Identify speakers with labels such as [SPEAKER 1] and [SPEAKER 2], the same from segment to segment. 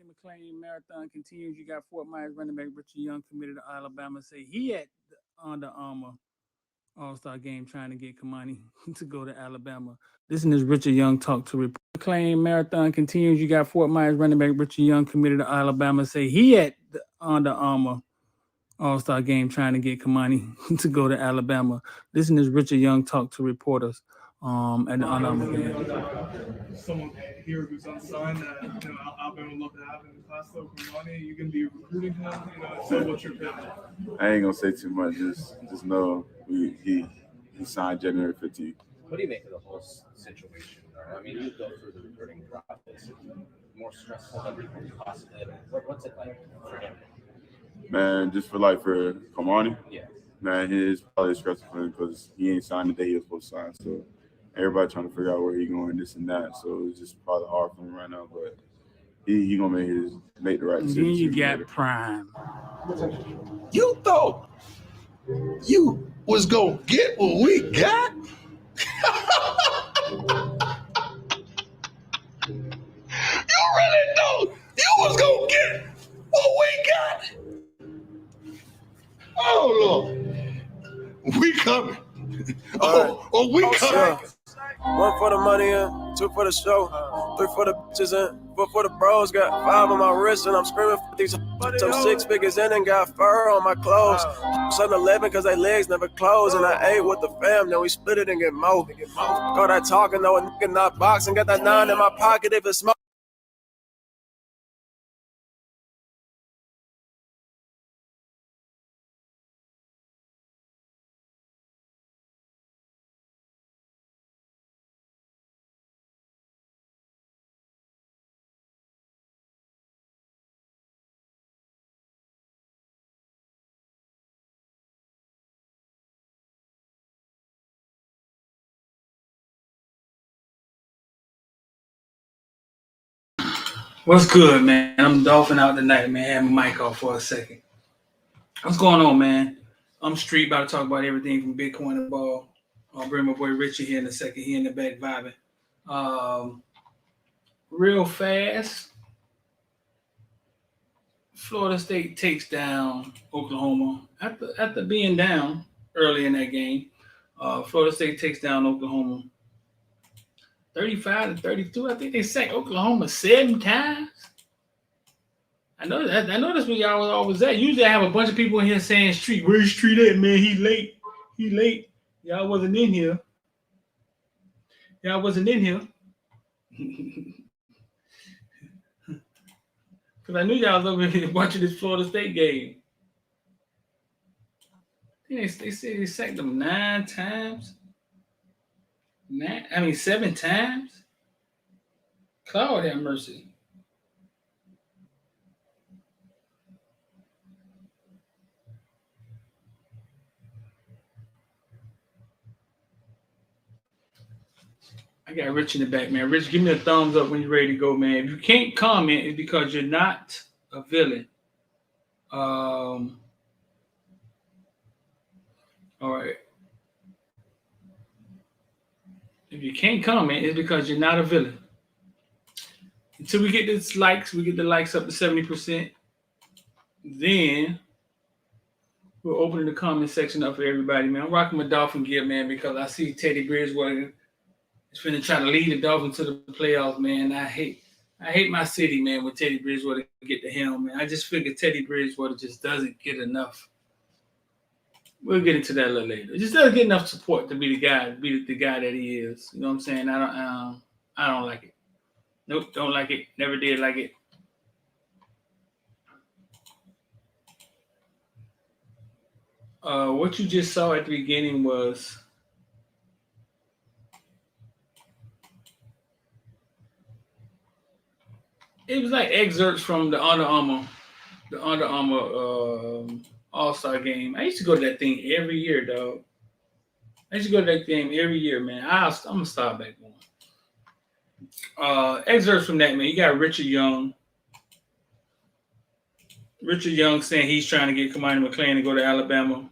[SPEAKER 1] McClain marathon continues. You got Fort Myers running back Richard Young committed to Alabama. Say he at the Under Armour All-Star game trying to get Cormani to go to Alabama. Listen to Richard Young talk to report. McClain marathon continues. You got Fort Myers running back Richard Young committed to Alabama. Say he at the Under Armour All-Star game trying to get Cormani to go to Alabama. Listen to Richard Young talk to reporters at the Under Armour game.
[SPEAKER 2] Someone here who's unsigned that Alabama would love to have in the class though for money. You can be recruiting him. So what's your opinion?
[SPEAKER 3] I ain't gonna say too much. Just know he signed January 15th.
[SPEAKER 4] What do you make of the whole situation? I mean, you go through the recruiting process. It's more stressful than people possibly. What's it like for him?
[SPEAKER 3] Man, just for Cormani.
[SPEAKER 4] Yeah.
[SPEAKER 3] Man, it's probably stressful for him because he ain't signed the day he was supposed to sign. So everybody trying to figure out where he going, this and that. So it's just probably hard for him right now. But he gonna make the right decision.
[SPEAKER 1] Then you got Prime.
[SPEAKER 5] You thought you was gonna get what we got? You really thought you was gonna get what we got? Oh Lord, we coming. We coming.
[SPEAKER 6] One for the money and two for the show, three for the bitches and four for the bros. Got five on my wrist and I'm screaming for these. Some 6 figures in and got fur on my clothes. 7-11 cause they legs never close. And I ate with the fam, then we split it and get more. Got that talking though, a nigga not boxing. Got that 9 in my pocket if it's smoke.
[SPEAKER 1] What's good, man? I'm dolphing out tonight, man. Have my mic off for a second. What's going on, man? I'm Street, about to talk about everything from Bitcoin and ball. I'll bring my boy Richie here in a second. He in the back vibing. Real fast. Florida State takes down Oklahoma. After being down early in that game, Florida State takes down Oklahoma 35-32. I think they sacked Oklahoma 7 times. I know that's where y'all was always at. Usually I have a bunch of people in here saying, Street, where's Street at, man? He late. Y'all wasn't in here. Because I knew y'all was over here watching this Florida State game. They said they sacked them 9 times. 7 times? Cloud have mercy. I got Rich in the back, man. Rich, give me a thumbs up when you're ready to go, man. If you can't comment, it's because you're not a villain. All right. If you can't comment, it's because you're not a villain. Until we get the likes up to 70%, then we're opening the comment section up for everybody, man. I'm rocking my Dolphin gear, man, because I see Teddy Bridgewater is finna try to lead the Dolphins to the playoffs, man. I hate my city, man, when Teddy Bridgewater get the helm, man. I just figure Teddy Bridgewater just doesn't get enough. We'll get into that a little later. It just doesn't get enough support to be the guy that he is. You know what I'm saying? I don't like it. Nope, don't like it. Never did like it. What you just saw at the beginning was it was like excerpts from the Under Armour All-Star game. I used to go to that thing every year, dog. Man. I'm gonna start back going. Excerpts from that, man. You got Richard Young. Richard Young saying he's trying to get Cormani McClain to go to Alabama.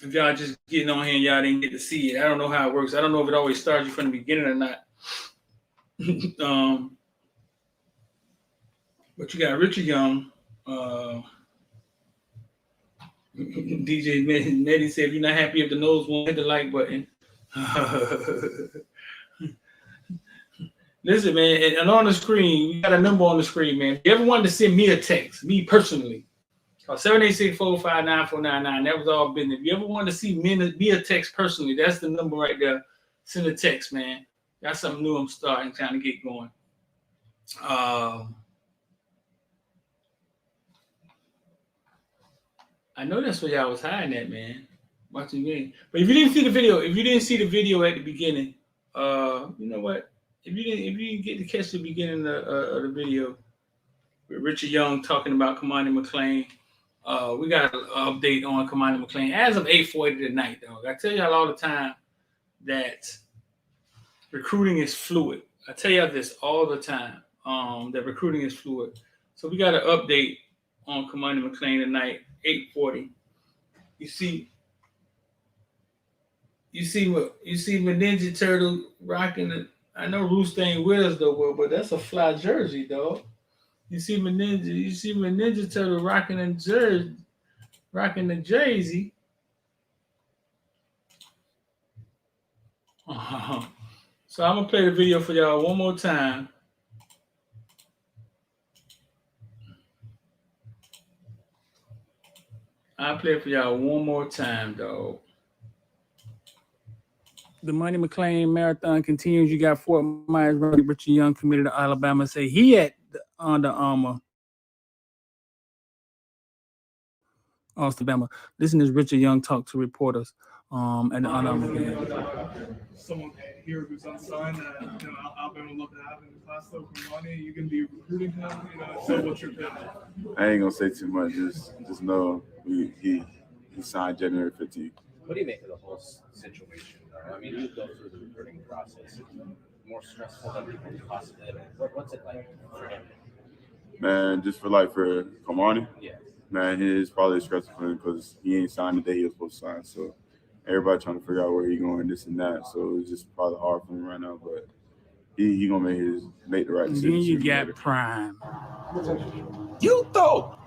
[SPEAKER 1] If y'all just getting on here and y'all didn't get to see it, I don't know how it works. I don't know if it always starts you from the beginning or not. But you got Richard Young. DJ Nettie said, if you're not happy if the nose won't hit the like button. Listen, man, and on the screen, we got a number on the screen, man. If you ever wanted to send me a text, me personally, call 786-459-4999. That was all business. If you ever wanted to see me a text personally, that's the number right there. Send a text, man. That's something new I'm starting, trying to get going. I know that's where y'all was hiding at, man. Watching me. But if you didn't see the video, at the beginning, you know what? If you didn't get to catch the beginning of the video with Richard Young talking about Cormani McClain, we got an update on Cormani McClain as of 8:40 tonight, dog. I tell y'all all the time that recruiting is fluid. I tell y'all this all the time, that recruiting is fluid. So we got an update on Cormani McClain tonight, 8:40. You see my Ninja Turtle rocking it. I know Rooster ain't with us though, but that's a fly jersey, dog. You see my Ninja Turtle rocking the jersey. So I'm gonna play the video for y'all one more time. I'll play it for y'all one more time, dog. The Money McClain marathon continues. You got Fort Myers, Richard Young committed to Alabama. Say he at the Under Armour. Alabama. Listen to Richard Young talk to reporters at the Under Armour game.
[SPEAKER 2] Someone here who's unsigned that Alabama would love to have in the class though. Cormani, you can be recruiting him. So what's your plan?
[SPEAKER 3] I ain't gonna say too much. Just know he signed January 15th.
[SPEAKER 4] What do you make of the whole situation, though? I mean, you go through the recruiting process. More stressful than people possibly. What's it like for him?
[SPEAKER 3] Man, just for Cormani.
[SPEAKER 4] Yeah.
[SPEAKER 3] Man, it is probably stressful for him because he ain't signed the day he was supposed to sign. So everybody trying to figure out where he going, this and that. So it's just probably hard for him right now. But he gonna make the right decision.
[SPEAKER 1] Then you got Prime.
[SPEAKER 5] You thought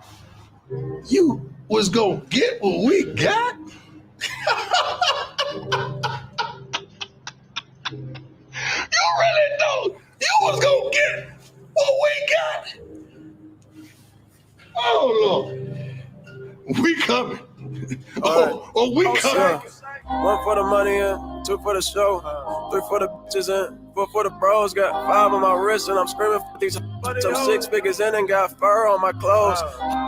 [SPEAKER 5] you was gonna get what we got? You really thought you was gonna get what we got? Oh Lord, we coming. Oh, we coming.
[SPEAKER 6] One for the money and two for the show, three for the bitches and four for the bros. Got five on my wrist and I'm screaming for these. I'm 6 figures in and got fur on my clothes.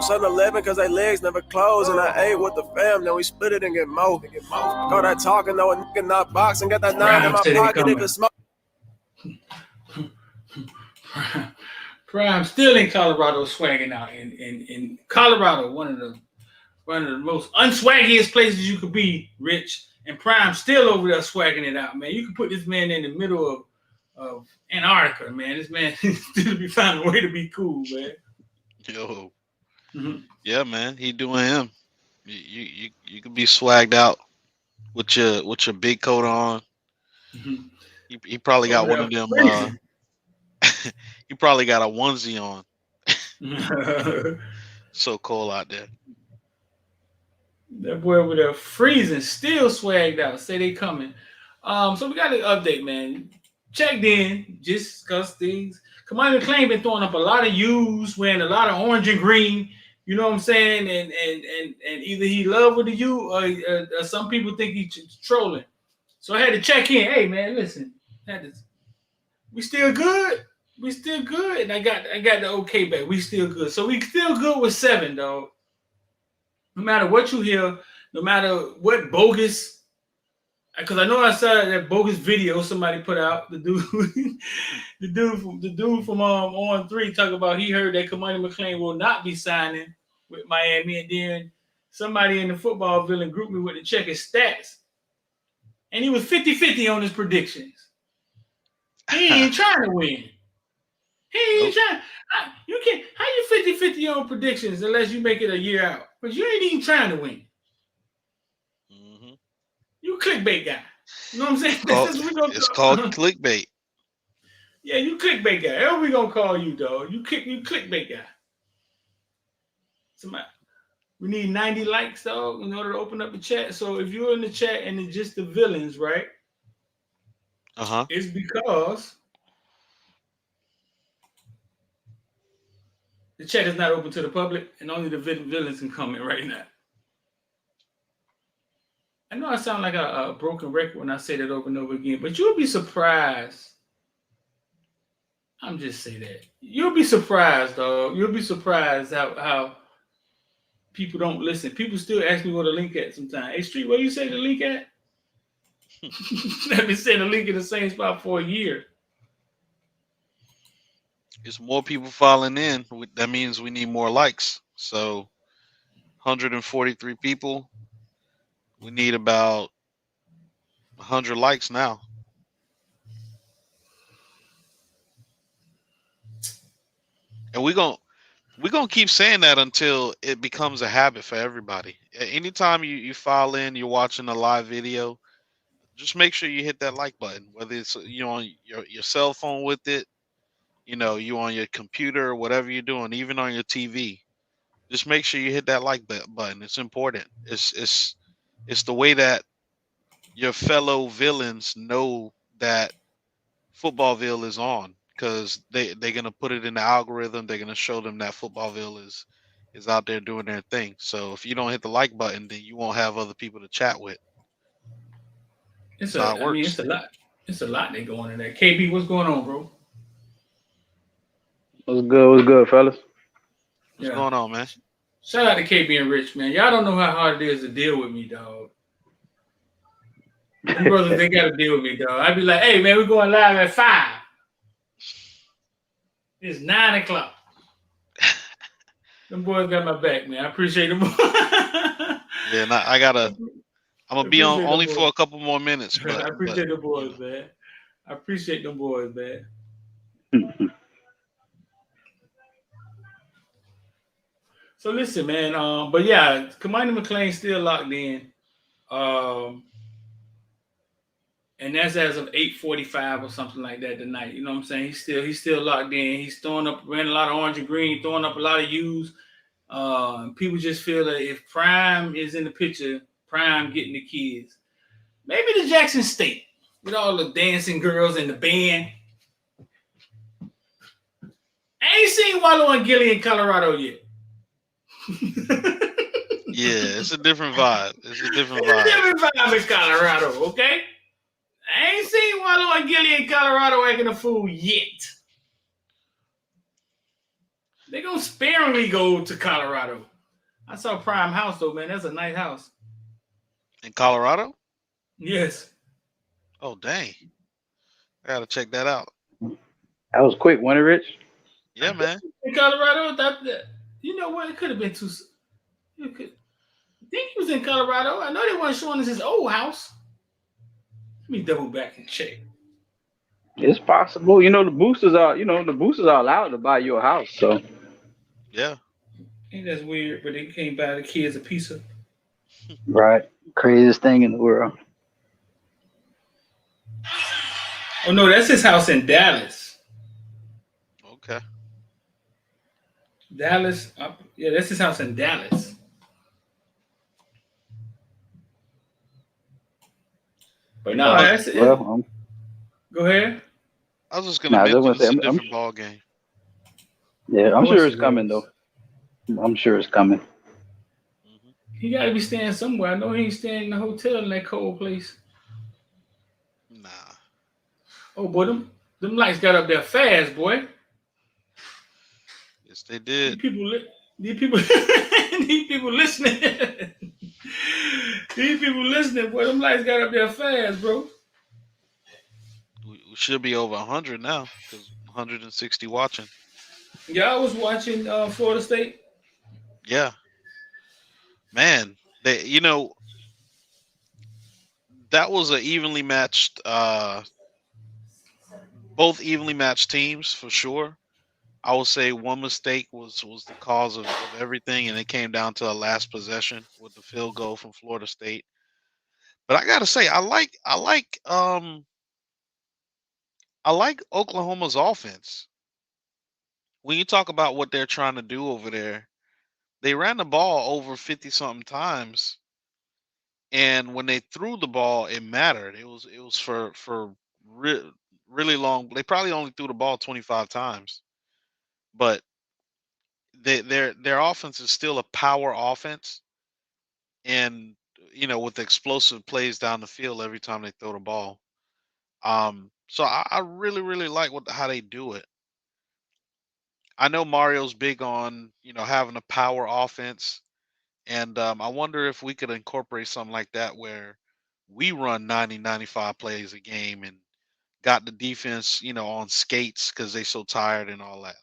[SPEAKER 6] 7-11 cause they legs never close. And I ate with the fam, then we split it and get more. Got that talking though, a nigga not boxing. Got that 9 in my pocket if it's smoke.
[SPEAKER 1] Prime still in Colorado swagging out. In Colorado, one of the most unswaggiest places you could be, Rich. And Prime still over there swagging it out, man. You can put this man in the middle of Antarctica, man. This man still be finding a way to be cool, man.
[SPEAKER 7] Yo. Mm-hmm. Yeah, man. He doing him. You can be swagged out with your big coat on. Mm-hmm. He probably got one of them. He probably got a onesie on. So cold out there.
[SPEAKER 1] That boy over there freezing, still swagged out. Say they coming. So we got an update, man. Checked in, just because things. Cormani McClain been throwing up a lot of U's, wearing a lot of orange and green. You know what I'm saying? And either he love with the U or some people think he's trolling. So I had to check in. Hey, man, listen. We still good. We still good. And I got the okay back. We still good. So we still good with 7, dog. No matter what you hear, no matter what bogus, because I know I saw that bogus video somebody put out. The dude from On 3 talk about he heard that Cormani McClain will not be signing with Miami, and then somebody in the football villain grouped me with to check his stats, and he was 50-50 on his predictions. He ain't trying to win. He ain't trying. You can't. How you 50-50 on predictions unless you make it a year out? But you ain't even trying to win. Mm-hmm. You clickbait guy. You know what I'm saying?
[SPEAKER 7] It's called clickbait.
[SPEAKER 1] Yeah, you clickbait guy. How we gonna call you, dog? You clickbait guy. Somebody, we need 90 likes, dog, in order to open up the chat. So if you're in the chat and it's just the villains, right?
[SPEAKER 7] Uh-huh.
[SPEAKER 1] It's because the chat is not open to the public, and only the villains can comment right now. I know I sound like a broken record when I say that over and over again, but you'll be surprised. I'm just saying that. You'll be surprised, dog. You'll be surprised how people don't listen. People still ask me where the link at sometimes. Hey, Street, where you say the link at? I've been saying the link in the same spot for a year.
[SPEAKER 7] It's more people filing in. That means we need more likes. So 143 people. We need about 100 likes now. And we're gonna keep saying that until it becomes a habit for everybody. Anytime you file in, you're watching a live video, just make sure you hit that like button. Whether it's on your cell phone with it, you on your computer, whatever you're doing, even on your TV. Just make sure you hit that like button. It's important. It's the way that your fellow villains know that Footballville is on, because they're gonna put it in the algorithm. They're gonna show them that Footballville is out there doing their thing. So if you don't hit the like button, then you won't have other people to chat with.
[SPEAKER 1] It's
[SPEAKER 7] That's how it works.
[SPEAKER 1] it's a lot. It's a lot that go on in there. KB, what's going on, bro?
[SPEAKER 8] What's good, fellas?
[SPEAKER 7] What's going on, man?
[SPEAKER 1] Shout out to KB and Rich, man. Y'all don't know how hard it is to deal with me, dog. Them brothers, they got to deal with me, dog. I'd be like, hey, man, we're going live at 5. It's 9 o'clock. Them boys got my back, man. I appreciate them.
[SPEAKER 7] Yeah, and I'm gonna be on only for a couple more minutes. But
[SPEAKER 1] I appreciate the boys, man. I appreciate them boys, man. So listen, man. But yeah, Cormani McClain still locked in. And that's as of 8:45 or something like that tonight. You know what I'm saying? He's still locked in. He's throwing up, ran a lot of orange and green, throwing up a lot of U's. People just feel that if Prime is in the picture, Prime getting the kids. Maybe the Jackson State with all the dancing girls and the band. I ain't seen Wallow and Gilly in Colorado yet.
[SPEAKER 7] Yeah, it's a different vibe. It's a different
[SPEAKER 1] vibe in Colorado, okay? I ain't seen Wallow and Gilly in Colorado acting a fool yet. They're going to sparingly go to Colorado. I saw Prime House, though, man. That's a nice house.
[SPEAKER 7] In Colorado?
[SPEAKER 1] Yes.
[SPEAKER 7] Oh, dang. I got to check that out.
[SPEAKER 8] That was quick, wasn't it, Rich?
[SPEAKER 7] Yeah, man.
[SPEAKER 1] In Colorado, you know what? It could have been too. I think he was in Colorado. I know they weren't showing us his old house. Let me double back and check.
[SPEAKER 8] It's possible. The boosters are allowed to buy you a house. So
[SPEAKER 7] yeah.
[SPEAKER 1] Ain't that weird? But they can't buy the kids a pizza.
[SPEAKER 8] Right. Craziest thing in the world.
[SPEAKER 1] Oh no, that's his house in Dallas.
[SPEAKER 7] Okay.
[SPEAKER 1] Dallas. Yeah, that's his house in Dallas. But no, that's it. Well, go ahead.
[SPEAKER 7] I was just gonna mention it's a different ball game.
[SPEAKER 8] Yeah, I'm sure it's coming though. I'm sure it's coming.
[SPEAKER 1] He got to be staying somewhere. I know he ain't staying in a hotel in that cold place.
[SPEAKER 7] Nah.
[SPEAKER 1] Oh boy, them lights got up there fast, boy.
[SPEAKER 7] Yes, they did.
[SPEAKER 1] These people listening. These people listening, boy. Them lights got up there fast, bro.
[SPEAKER 7] We should be over 100 now, because 160 watching.
[SPEAKER 1] Yeah, I was watching Florida State.
[SPEAKER 7] Yeah. Man, that was an evenly matched, both evenly matched teams for sure. I would say one mistake was the cause of everything, and it came down to a last possession with the field goal from Florida State. But I gotta say, I like I like Oklahoma's offense. When you talk about what they're trying to do over there, they ran the ball over 50 something times, and when they threw the ball, it mattered. It was for really long. They probably only threw the ball 25 times, but their offense is still a power offense, and with explosive plays down the field every time they throw the ball. So I really really like how they do it. I know Mario's big on having a power offense, and I wonder if we could incorporate something like that where we run 90-95 plays a game and got the defense on skates because they so tired and all that.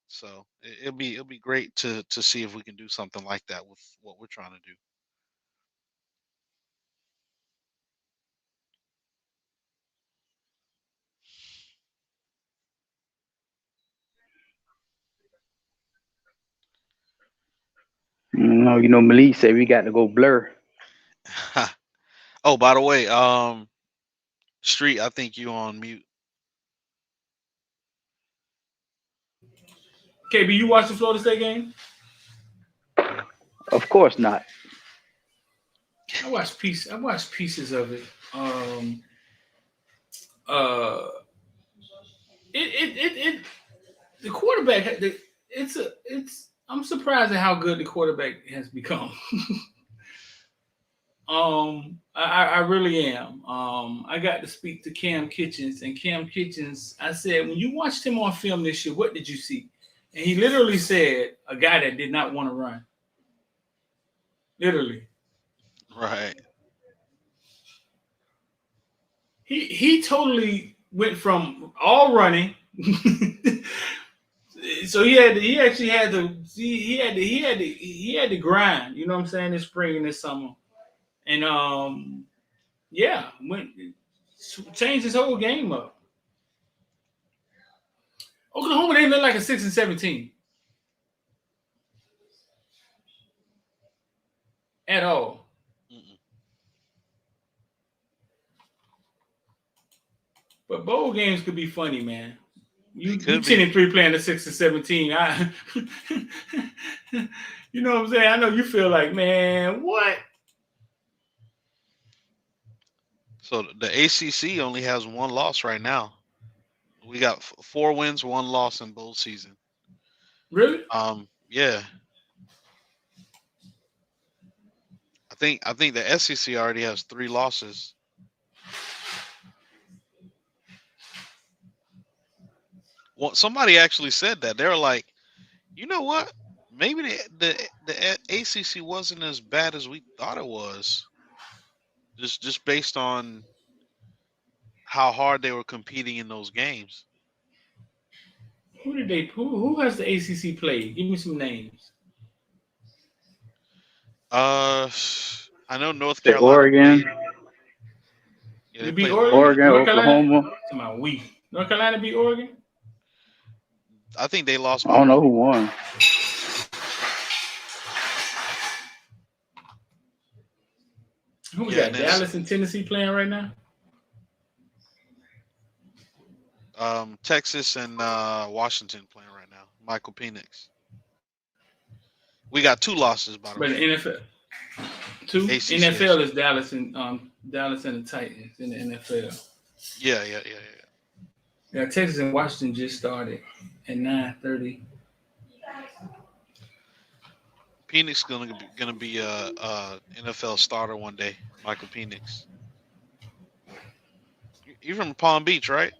[SPEAKER 7] So it'll be great to see if we can do something like that with what we're trying to do.
[SPEAKER 8] No, Malik said we got to go blur.
[SPEAKER 7] Oh, by the way, Street, I think you on mute.
[SPEAKER 1] KB, you watched the Florida State game?
[SPEAKER 8] Of course not.
[SPEAKER 1] I watched pieces of it. Uh, it the quarterback. I'm surprised at how good the quarterback has become. I really am. I got to speak to Cam Kitchens, and Cam Kitchens, I said, when you watched him on film this year, what did you see? And he literally said, a guy that did not want to run. Literally.
[SPEAKER 7] Right.
[SPEAKER 1] He totally went from all running. So he had to grind, you know what I'm saying, this spring and this summer. And changed his whole game up. Oklahoma didn't look like a 6-17 at all.
[SPEAKER 7] Mm-mm.
[SPEAKER 1] But bowl games could be funny, man. You
[SPEAKER 7] could
[SPEAKER 1] 10-3 playing the 6-17. You know what I'm saying? I know you feel like, man, what?
[SPEAKER 7] So the ACC only has one loss right now. We got 4 wins, 1 loss in bowl season.
[SPEAKER 1] Really?
[SPEAKER 7] Yeah. I think the SEC already has 3 losses. Well, somebody actually said that. They were like, you know what? Maybe the ACC wasn't as bad as we thought it was. Just based on how hard they were competing in those games.
[SPEAKER 1] Who has the ACC played? Give me some names.
[SPEAKER 7] I know North
[SPEAKER 8] The
[SPEAKER 7] Carolina
[SPEAKER 8] Oregon.
[SPEAKER 7] played. Yeah,
[SPEAKER 1] They
[SPEAKER 7] they
[SPEAKER 1] beat
[SPEAKER 7] played
[SPEAKER 1] Oregon?
[SPEAKER 8] Oregon, Oklahoma.
[SPEAKER 1] North Carolina beat Oregon?
[SPEAKER 7] I think they lost
[SPEAKER 8] I
[SPEAKER 7] by
[SPEAKER 8] don't know
[SPEAKER 7] 1.
[SPEAKER 8] who won.
[SPEAKER 1] Who we
[SPEAKER 7] Yeah,
[SPEAKER 1] got? Dallas and Tennessee playing right now?
[SPEAKER 7] Texas and Washington playing right now. Michael Penix. We got 2 losses, by the
[SPEAKER 1] But
[SPEAKER 7] way.
[SPEAKER 1] the NFL, 2
[SPEAKER 7] ACC.
[SPEAKER 1] NFL is Dallas and the Titans in the NFL.
[SPEAKER 7] Yeah.
[SPEAKER 1] Yeah, Texas and Washington just started at 9:30.
[SPEAKER 7] Penix gonna be a NFL starter one day. Michael Penix. You're from Palm Beach, right?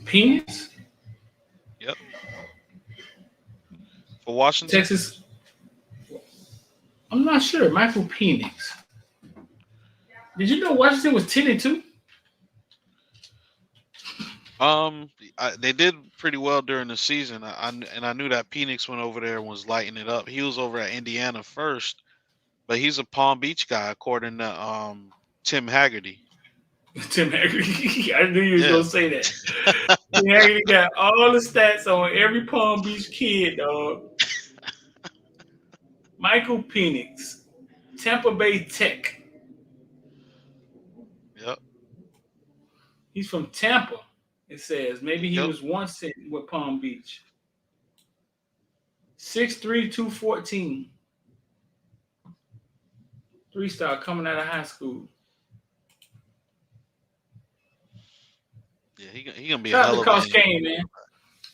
[SPEAKER 1] Penix?
[SPEAKER 7] Yep. For Washington.
[SPEAKER 1] Texas. I'm not sure. Michael Penix. Did you know Washington was 10-2?
[SPEAKER 7] They did pretty well during the season. I knew that Penix went over there and was lighting it up. He was over at Indiana first, but he's a Palm Beach guy, according to Tim Haggerty.
[SPEAKER 1] Tim Haggerty. I knew you was gonna say that. Tim Haggerty got all the stats on every Palm Beach kid, dog. Michael Penix, Tampa Bay Tech.
[SPEAKER 7] Yep.
[SPEAKER 1] He's from Tampa. It says maybe he was once in with Palm Beach. 6'3", 214. 3-star coming out of high school.
[SPEAKER 7] Yeah, he gonna be
[SPEAKER 1] Shout
[SPEAKER 7] a
[SPEAKER 1] out
[SPEAKER 7] hell
[SPEAKER 1] to
[SPEAKER 7] of a
[SPEAKER 1] Coach Kane, man.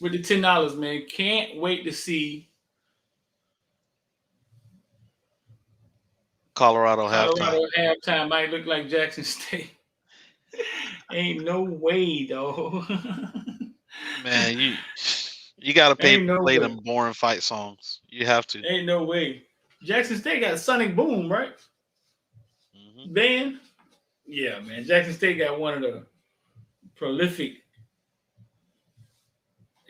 [SPEAKER 1] With the $10, man. Can't wait to see
[SPEAKER 7] Colorado halftime.
[SPEAKER 1] halftime might look like Jackson State. Ain't no way, though.
[SPEAKER 7] Man, you gotta
[SPEAKER 1] Ain't no
[SPEAKER 7] play
[SPEAKER 1] way.
[SPEAKER 7] them boring fight songs. You have to.
[SPEAKER 1] Ain't no way. Jackson State got Sonic Boom, right?
[SPEAKER 7] Mm-hmm.
[SPEAKER 1] Band? Yeah, man. Jackson State got one of the prolific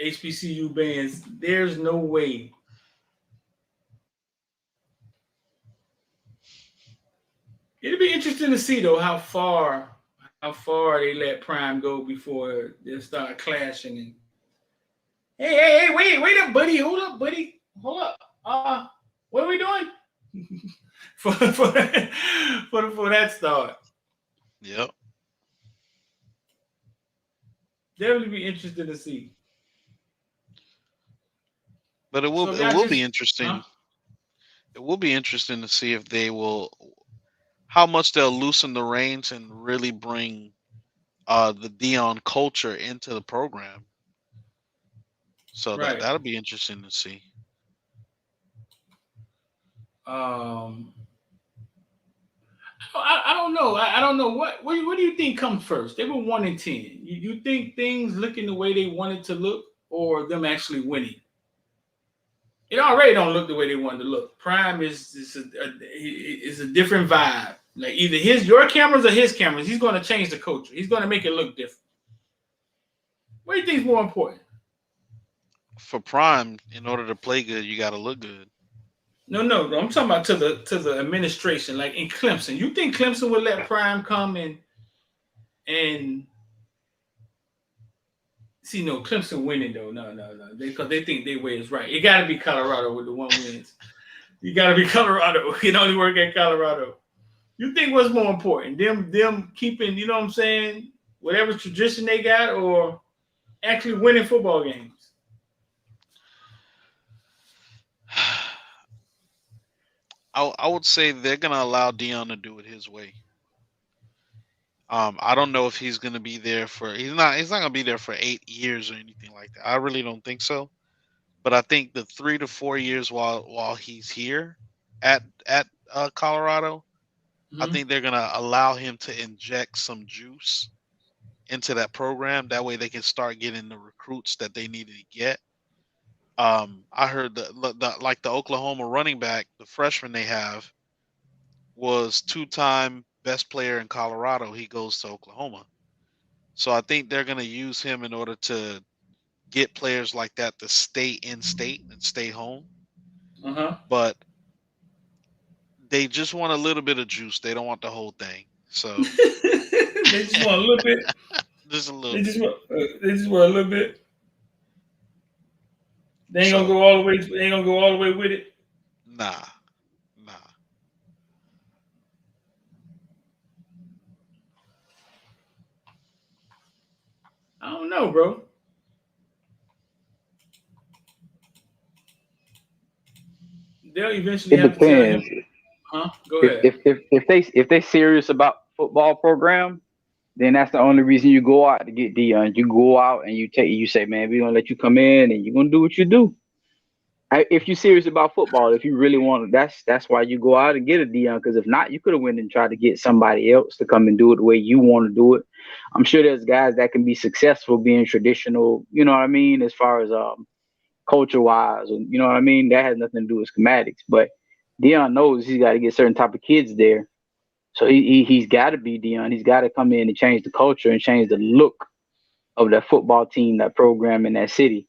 [SPEAKER 1] HBCU bands. There's no way. It'll be interesting to see though how far they let Prime go before they start clashing. And hey, wait up, buddy. Hold up, buddy. Hold up. What are we doing? for that start.
[SPEAKER 7] Yep.
[SPEAKER 1] Definitely be interesting to see.
[SPEAKER 7] But it will be interesting.
[SPEAKER 1] Huh?
[SPEAKER 7] It will be interesting to see if they will, how much they'll loosen the reins and really bring the Dion culture into the program. So
[SPEAKER 1] Right.
[SPEAKER 7] that'll be interesting to see.
[SPEAKER 1] I don't know. I don't know what do you think comes first? They were 1-10. You think things looking the way they wanted to look, or them actually winning? It already don't look the way they wanted to look. Prime is a different vibe. Like either your cameras or his cameras. He's going to change the culture. He's going to make it look different. What do you think is more important?
[SPEAKER 7] For Prime, in order to play good, you got to look good.
[SPEAKER 1] No. I'm talking about to the administration, like in Clemson. You think Clemson would let Prime come and see? No, Clemson winning though. No. Because they think their way is right. It got to be Colorado with the 1 wins. You got to be Colorado. It can only work at Colorado. You think what's more important? Them keeping, you know what I'm saying, whatever tradition they got, or actually winning football games?
[SPEAKER 7] I would say they're gonna allow Dion to do it his way. I don't know if he's gonna be there for. He's not gonna be there for 8 years or anything like that. I really don't think so. But I think the 3 to 4 years while he's here at Colorado, I think they're gonna allow him to inject some juice into that program. That way they can start getting the recruits that they needed to get. I heard the Oklahoma running back, the freshman they have, was 2-time best player in Colorado. He goes to Oklahoma. So I think they're going to use him in order to get players like that to stay in state and stay home. But they just want a little bit of juice. They don't want the whole thing. So
[SPEAKER 1] they just want a little bit.
[SPEAKER 7] Just a little.
[SPEAKER 1] They just want a little bit. They ain't gonna go all the way. They ain't gonna go all the way with it.
[SPEAKER 7] Nah.
[SPEAKER 1] I don't know, bro. They'll eventually have to tell him. Huh? Go ahead.
[SPEAKER 8] If they serious about football program, then that's the only reason you go out to get Dion. You go out and you say, man, we're gonna let you come in and you're gonna do what you do. If you're serious about football, if you really want, that's why you go out and get a Dion. Because if not, you could have went and tried to get somebody else to come and do it the way you want to do it. I'm sure there's guys that can be successful being traditional. You know what I mean, as far as culture wise, and you know what I mean. That has nothing to do with schematics. But Dion knows he's got to get certain type of kids there. So he's got to be Dion. He's got to come in and change the culture and change the look of that football team, that program in that city.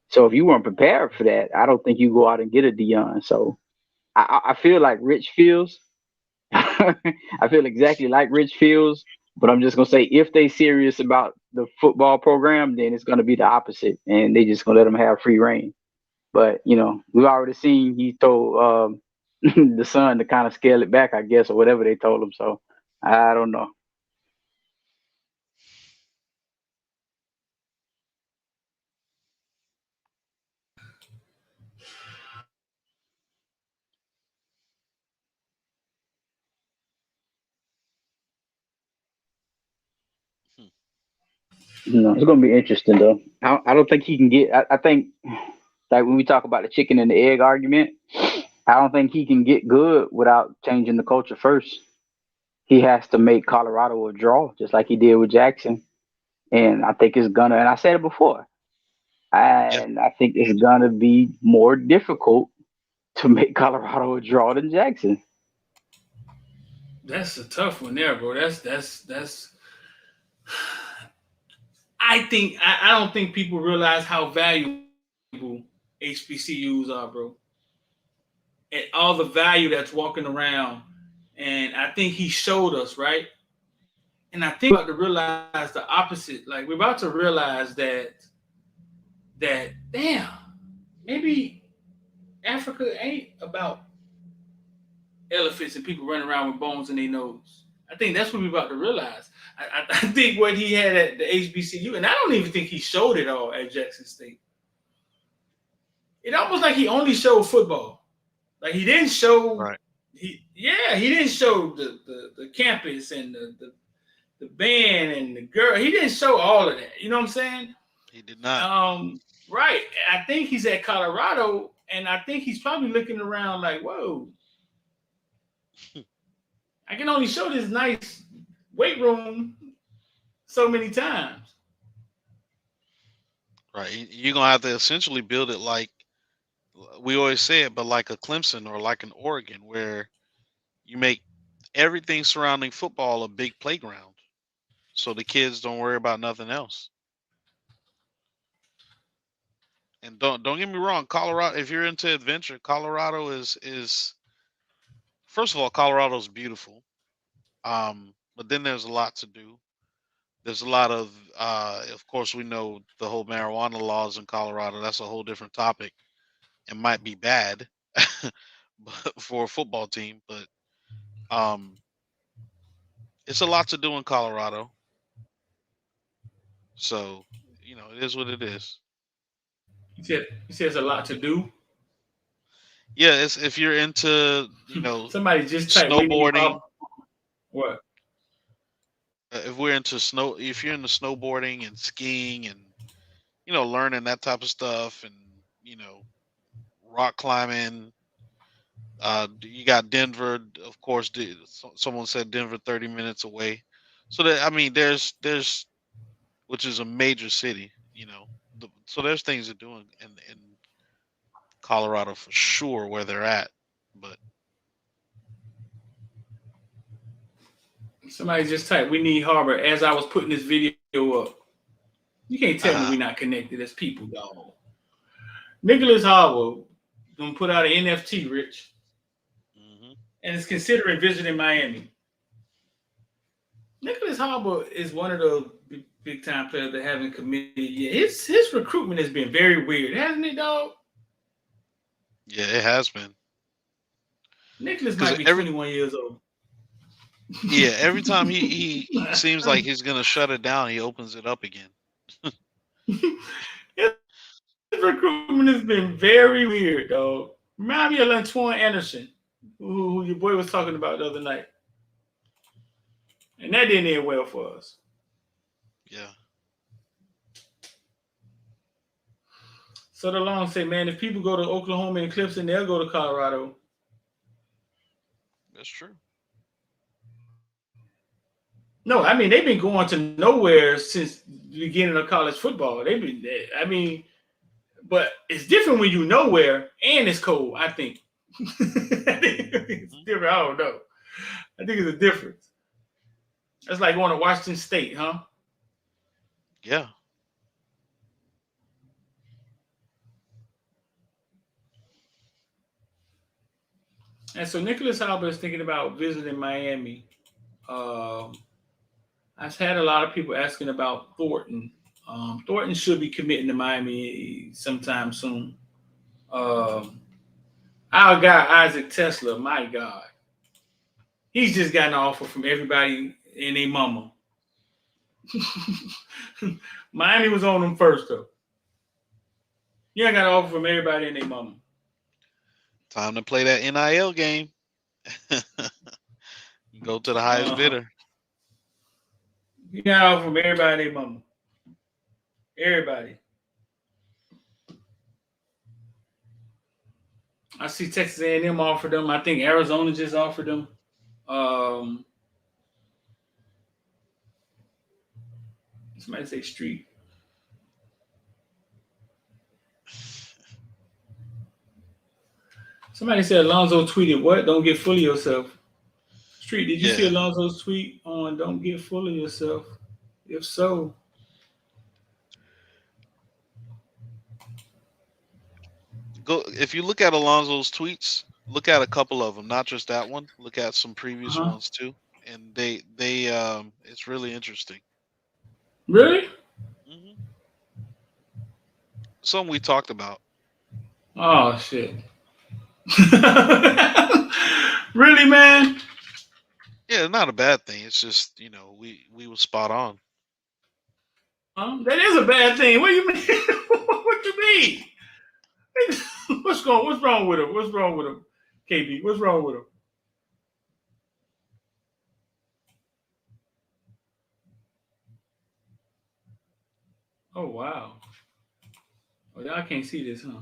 [SPEAKER 8] So if you weren't prepared for that, I don't think you go out and get a Dion. So I feel like Rich feels. I feel exactly like Rich feels. But I'm just going to say, if they serious about the football program, then it's going to be the opposite. And they just going to let them have free reign. But, you know, we've already seen he told the son to kind of scale it back, I guess, or whatever they told him. So I don't know. No, it's gonna be interesting though. I don't think he can get. I think like when we talk about the chicken and the egg argument, I don't think he can get good without changing the culture first. He has to make Colorado a draw, just like he did with Jackson. And I think it's gonna. And I said it before.
[SPEAKER 7] Yeah,
[SPEAKER 8] And I think it's gonna be more difficult to make Colorado a draw than Jackson.
[SPEAKER 1] That's a tough one there, bro. That's. I don't think people realize how valuable HBCUs are, bro. And all the value that's walking around. And I think he showed us, right? And I think we're about to realize the opposite. Like we're about to realize that damn, maybe Africa ain't about elephants and people running around with bones in their nose. I think that's what we're about to realize. I think what he had at the HBCU, and I don't even think he showed it all at Jackson State. It almost like he only showed football. Like he didn't show
[SPEAKER 7] right.
[SPEAKER 1] he didn't show the campus and the band and the girl. He didn't show all of that. You know what I'm saying?
[SPEAKER 7] He did not.
[SPEAKER 1] Right. I think he's at Colorado, and I think he's probably looking around like, whoa. I can only show this nice weight room so many times.
[SPEAKER 7] Right. You're gonna have to essentially build it like we always say it, but like a Clemson or like an Oregon, where you make everything surrounding football a big playground, so the kids don't worry about nothing else. And don't get me wrong, Colorado. If you're into adventure, Colorado is first of all, Colorado's beautiful. But then there's a lot to do. There's a lot of course, we know the whole marijuana laws in Colorado. That's a whole different topic. It might be bad but for a football team, but um, it's a lot to do in Colorado. So, it is what it is.
[SPEAKER 1] He says a lot to do.
[SPEAKER 7] Yeah, it's if you're into,
[SPEAKER 1] Somebody just typed
[SPEAKER 7] snowboarding.
[SPEAKER 1] What?
[SPEAKER 7] If you're into snowboarding and skiing and learning that type of stuff and rock climbing, you got Denver, of course. Someone said Denver 30 minutes away, so that there's which is a major city, so there's things to do in Colorado for sure where they're at, but
[SPEAKER 1] Somebody just typed, we need Harbor as I was putting this video up. You can't tell me we're not connected as people, dog. Nicholas Harbor gonna put out an NFT, Rich.
[SPEAKER 7] Mm-hmm.
[SPEAKER 1] And is considering visiting Miami. Nicholas Harbor is one of the big time players that haven't committed yet. His recruitment has been very weird, hasn't it, dog?
[SPEAKER 7] Yeah, it has been.
[SPEAKER 1] Nicholas might be 21 years old.
[SPEAKER 7] Yeah, every time he seems like he's gonna shut it down, he opens it up again.
[SPEAKER 1] His recruitment has been very weird, dog. Remind me of Lantuan Anderson, who your boy was talking about the other night. And that didn't end well for us.
[SPEAKER 7] Yeah.
[SPEAKER 1] So the long say, man, if people go to Oklahoma and Clemson, they'll go to Colorado.
[SPEAKER 7] That's true.
[SPEAKER 1] No, they've been going to nowhere since the beginning of college football. They've been there. But it's different when you nowhere and it's cold, I think. It's different. I don't know. I think it's a difference. That's like going to Washington State, huh?
[SPEAKER 7] Yeah.
[SPEAKER 1] And so Nicholas Harbor is thinking about visiting Miami. I've had a lot of people asking about Thornton. Thornton should be committing to Miami sometime soon. Our guy, Isaac Tesla, my God. He's just got an offer from everybody and their mama. Miami was on them first, though. You ain't got an offer from everybody and their mama.
[SPEAKER 7] Time to play that NIL game. Go to the highest bidder.
[SPEAKER 1] You got an offer from everybody and their mama. Everybody. I see Texas A&M offered them. I think Arizona just offered them. Somebody say Street. Somebody said Alonzo tweeted, "What? Don't get full of yourself." Street, did you see
[SPEAKER 7] Yeah.
[SPEAKER 1] Alonzo's tweet on "Don't get full of yourself"? If so,
[SPEAKER 7] Go if you look at Alonzo's tweets, look at a couple of them, not just that one. Look at some previous
[SPEAKER 1] uh-huh.
[SPEAKER 7] ones too, and they it's really interesting.
[SPEAKER 1] Really?
[SPEAKER 7] hmm Something we talked about.
[SPEAKER 1] Oh shit! Really, man?
[SPEAKER 7] Yeah, not a bad thing. It's just we were spot on.
[SPEAKER 1] That is a bad thing. What do you mean? What you mean? What's wrong with him? What's wrong with him? KB, what's wrong with him? Oh wow! Oh, y'all can't see this, huh?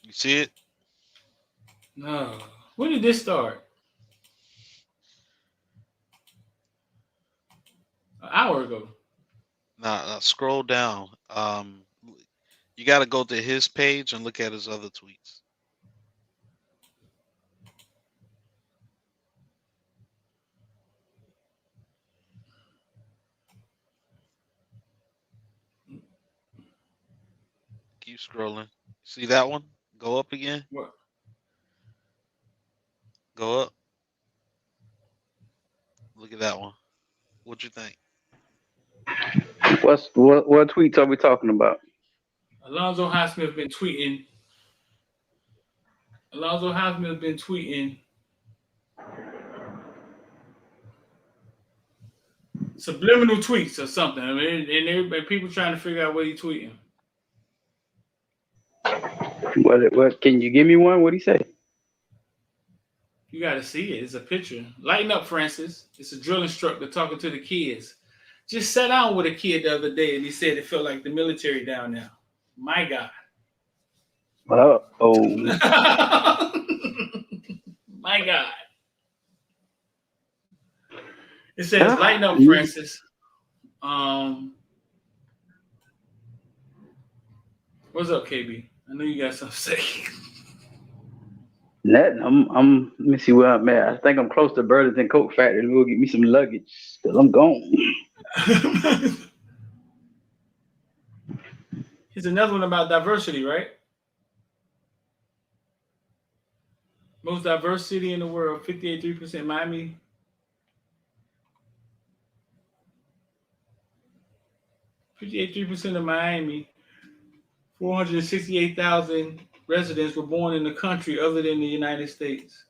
[SPEAKER 7] You see it?
[SPEAKER 1] No. When did this start? An hour ago.
[SPEAKER 7] Nah, scroll down. You got to go to his page and look at his other tweets. Keep scrolling. See that one? Go up again.
[SPEAKER 1] What?
[SPEAKER 7] Go up. Look at that one. What you think?
[SPEAKER 8] What tweets are we talking about?
[SPEAKER 1] Alonzo Highsmith been tweeting. Alonzo Highsmith been tweeting subliminal tweets or something. I mean, and everybody, people trying to figure out what he's tweeting.
[SPEAKER 8] What? Can you give me one? What'd he say?
[SPEAKER 1] You got to see it. It's a picture. Lighten up, Francis. It's a drill instructor talking to the kids. Just sat down with a kid the other day, and he said it felt like the military down there. My God.
[SPEAKER 8] Oh.
[SPEAKER 1] My God. It says, lighten up, Francis. What's up, KB? I know you got something to say.
[SPEAKER 8] I'm. Let me see where I'm at. I think I'm close to Burlington Coat Factory. We'll get me some luggage because I'm gone.
[SPEAKER 1] Here's another one about diversity, right? Most diverse city in the world, 58.3% Miami. %% of Miami, 468,000 residents were born in the country other than the United States.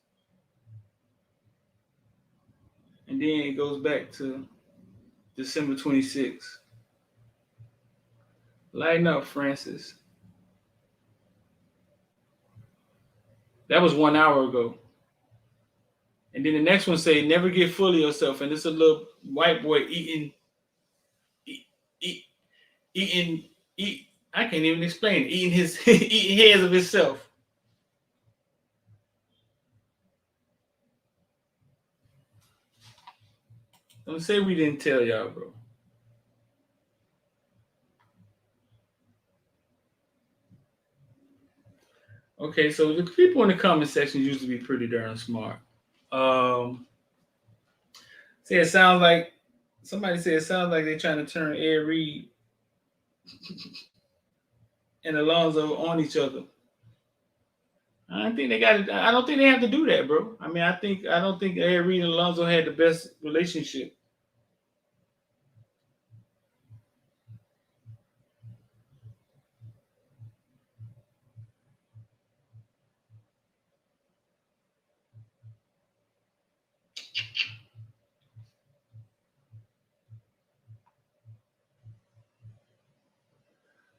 [SPEAKER 1] And then it goes back to December 26th. Lighten up, Francis. That was 1 hour ago. And then the next one say, never get full of yourself. And it's a little white boy eating. I can't even explain it. Eating heads of himself. Don't say we didn't tell y'all, bro. Okay, so the people in the comment section used to be pretty darn smart. Say it sounds like somebody said it sounds like they're trying to turn Ed Reed and Alonzo on each other. I don't think they got it. I don't think they have to do that, bro. I mean, I don't think Ed Reed and Alonzo had the best relationship.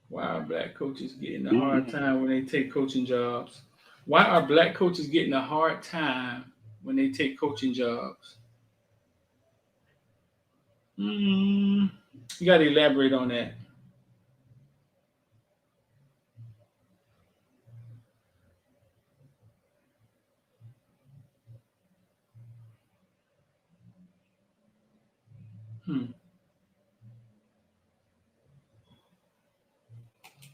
[SPEAKER 1] Why are black coaches getting a hard time when they take coaching jobs? Why are black coaches getting a hard time when they take coaching jobs? You got to elaborate on that.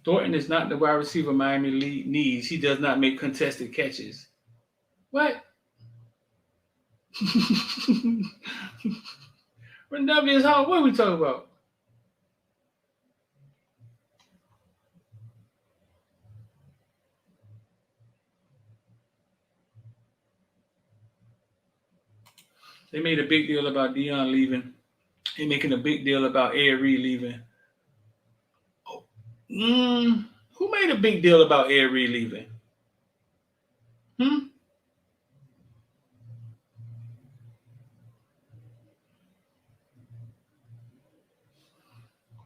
[SPEAKER 1] Thornton is not the wide receiver Miami needs. He does not make contested catches. What? When W is hard, what are we talking about? They made a big deal about Deion leaving. They're making a big deal about Ed Reed leaving. Who made a big deal about Ed Reed leaving?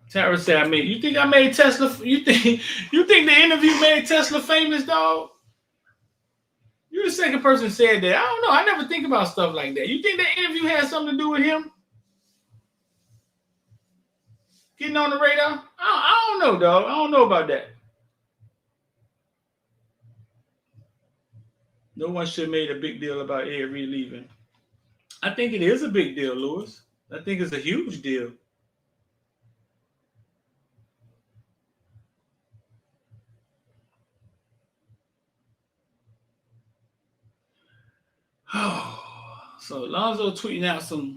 [SPEAKER 1] Tara said, you think I made Tesla? You think the interview made Tesla famous, dog? You're the second person said that. I don't know. I never think about stuff like that. You think the interview had something to do with him getting on the radar? I don't know, dog. I don't know about that. No one should have made a big deal about Ed Reed leaving. I think it is a big deal, Lewis. I think it's a huge deal. So Alonzo tweeting out some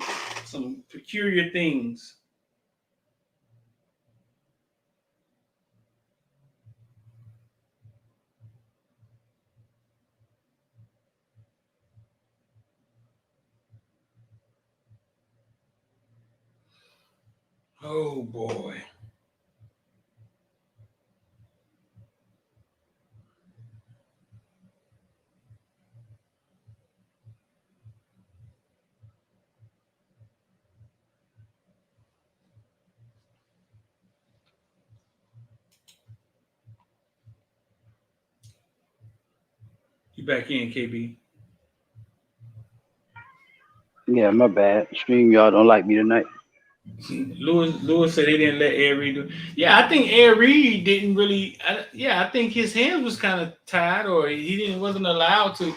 [SPEAKER 1] peculiar things. Oh boy. You back in, KB.
[SPEAKER 8] Yeah, my bad. Stream y'all don't like me tonight.
[SPEAKER 1] Lewis said they didn't let Ed Reed do. Yeah, I think Ed Reed didn't really. I think his hands was kind of tied, or wasn't allowed to.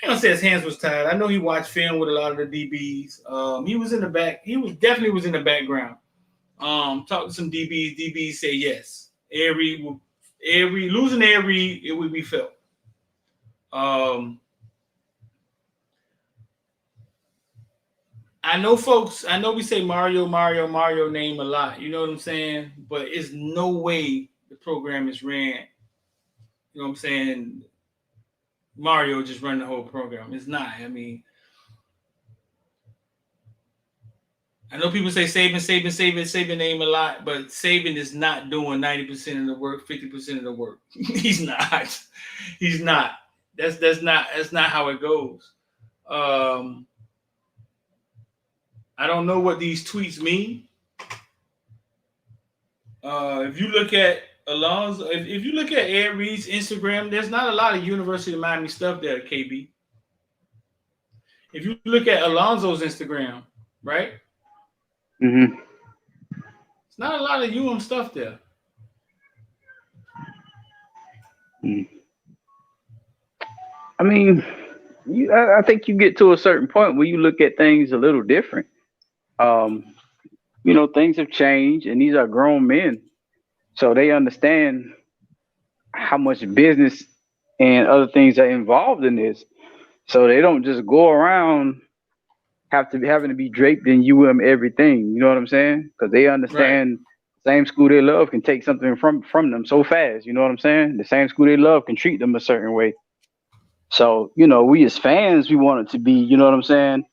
[SPEAKER 1] I don't say his hands was tied. I know he watched film with a lot of the DBs. He was in the back. He was definitely in the background. Talked to some DBs. DBs say yes. Ed Reed losing Ed Reed, it would be felt. I know we say Mario name a lot. You know what I'm saying? But it's no way the program is ran. You know what I'm saying? Mario just run the whole program. It's not. I mean, I know people say Saban name a lot, but Saban is not doing 90% of the work, 50% of the work. He's not. He's not. That's not how it goes. I don't know what these tweets mean. If you look at Alonzo, if you look at Ed Reed's Instagram, there's not a lot of University of Miami stuff there, KB. If you look at Alonzo's Instagram, right?
[SPEAKER 8] Mm-hmm.
[SPEAKER 1] It's not a lot of UM stuff there.
[SPEAKER 8] I mean, I think you get to a certain point where you look at things a little different. Things have changed, and these are grown men, so they understand how much business and other things are involved in this. So they don't just go around having to be draped in everything. You know what I'm saying? Because they understand the same school they love can take something from them so fast. You know what I'm saying? The same school they love can treat them a certain way. So, we as fans, we want it to be, you know what I'm saying,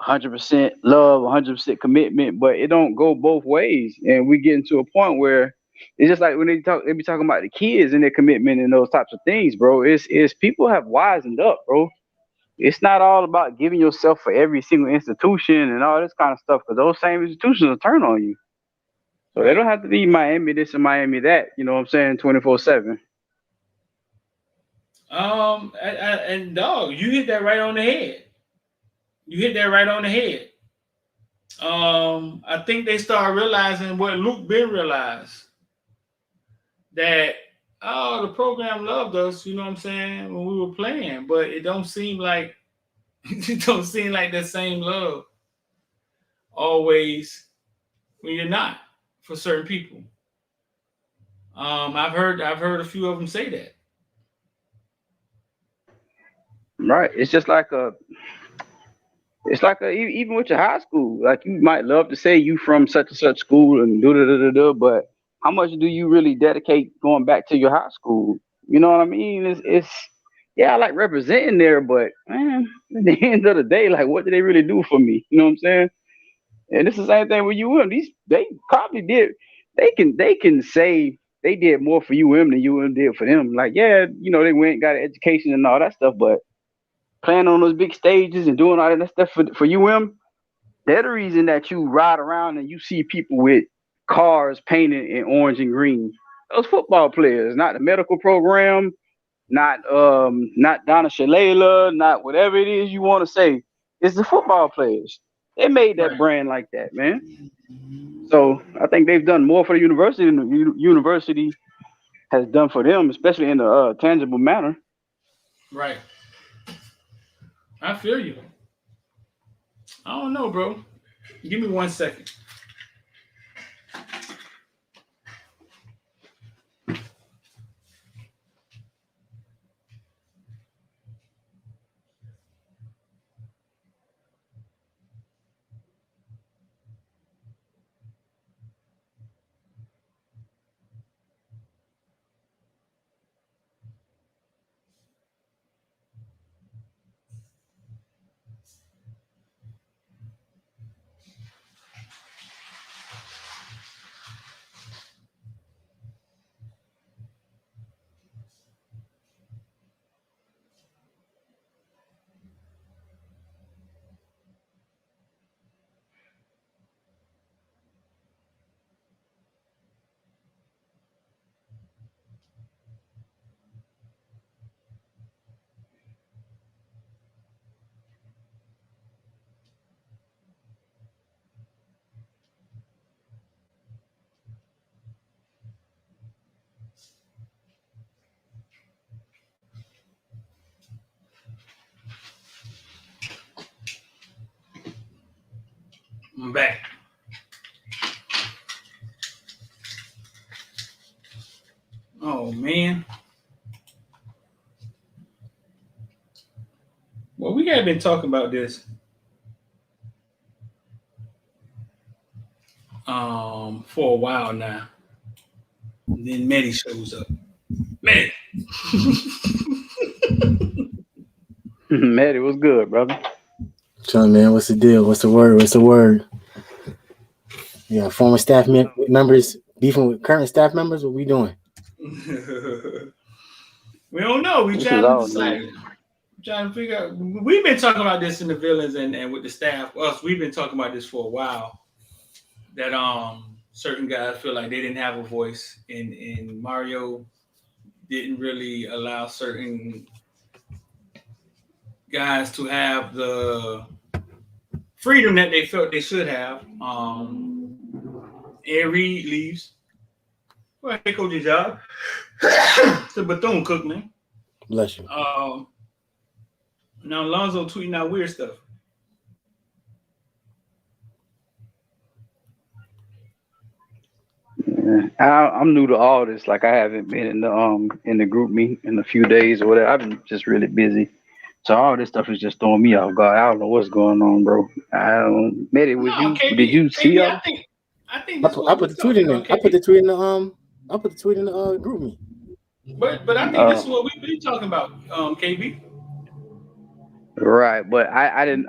[SPEAKER 8] 100% love, 100% commitment, but it don't go both ways. And we get into a point where it's just like when they be talking about the kids and their commitment and those types of things, bro. It's people have wisened up, bro. It's not all about giving yourself for every single institution and all this kind of stuff, because those same institutions will turn on you. So they don't have to be Miami this and Miami that, you know what I'm saying, 24/7.
[SPEAKER 1] And dog, you hit that right on the head. I think they started realizing what Luke been realized, that the program loved us, you know what I'm saying, when we were playing, but it don't seem like it don't seem like that same love always when you're not for certain people. I've heard a few of them say that.
[SPEAKER 8] Right. It's like even with your high school, like you might love to say you from such and such school and do da da da da, but how much do you really dedicate going back to your high school? You know what I mean? It's yeah, I like representing there, but man, at the end of the day, like what did they really do for me? You know what I'm saying? And it's the same thing with UM. These they probably did. They can say they did more for UM than UM did for them. Like yeah, they went and got an education and all that stuff, but playing on those big stages and doing all that stuff for UM, they're the reason that you ride around and you see people with cars painted in orange and green. Those football players, not the medical program, not Donna Shalala, not whatever it is you want to say. It's the football players. They made that
[SPEAKER 1] Right.
[SPEAKER 8] brand like that, man. So I think they've done more for the university than the university has done for them, especially in a tangible manner.
[SPEAKER 1] Right. I feel you. I don't know, bro. Give me 1 second. I'm back. Oh man. Well, we have been talking about this for a while now. Then Medi shows up. Medi.
[SPEAKER 8] Man, it was good, brother.
[SPEAKER 9] Chilling, man. What's the deal? What's the word? What's the word? Yeah, former staff members beefing with current staff members. What we doing?
[SPEAKER 1] We don't know. We
[SPEAKER 8] This is
[SPEAKER 1] trying to
[SPEAKER 8] all
[SPEAKER 1] decide.
[SPEAKER 8] news.
[SPEAKER 1] Trying to figure out. We've been talking about this in the villains and with the staff. Us, we've been talking about this for a while. That certain guys feel like they didn't have a voice, and Mario didn't really allow certain guys to have the freedom that they felt they should have. Ed Reed leaves. Well, take over your job. It's a Bethune Cook, man.
[SPEAKER 9] Bless you.
[SPEAKER 1] Now Alonzo tweeting out weird stuff.
[SPEAKER 8] Yeah. I'm new to all this. Like I haven't been in the group meet in a few days or whatever. I've been just really busy. So all this stuff is just throwing me off guard. I don't know what's going on, bro. I don't. Medi,
[SPEAKER 1] No,
[SPEAKER 8] did you see all?
[SPEAKER 1] I think this is
[SPEAKER 9] I
[SPEAKER 1] what
[SPEAKER 9] put
[SPEAKER 1] we're
[SPEAKER 9] the tweet in
[SPEAKER 1] talking
[SPEAKER 9] there.
[SPEAKER 1] about,
[SPEAKER 9] I put
[SPEAKER 1] KB.
[SPEAKER 9] the tweet in the I put the tweet in the group me.
[SPEAKER 1] But I think this is what we've been talking about, KB.
[SPEAKER 8] Right, but I haven't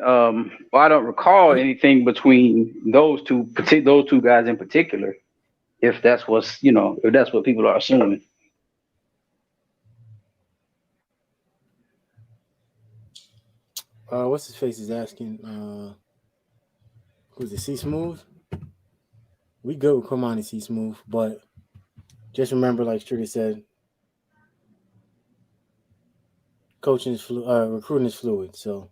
[SPEAKER 8] well, I don't recall anything between those two guys in particular. If that's if that's what people are assuming.
[SPEAKER 9] What's his face is asking? Who's it? C Smooth. We go with Cormani C Smooth, but just remember, like Stricker said, coaching is recruiting is fluid. So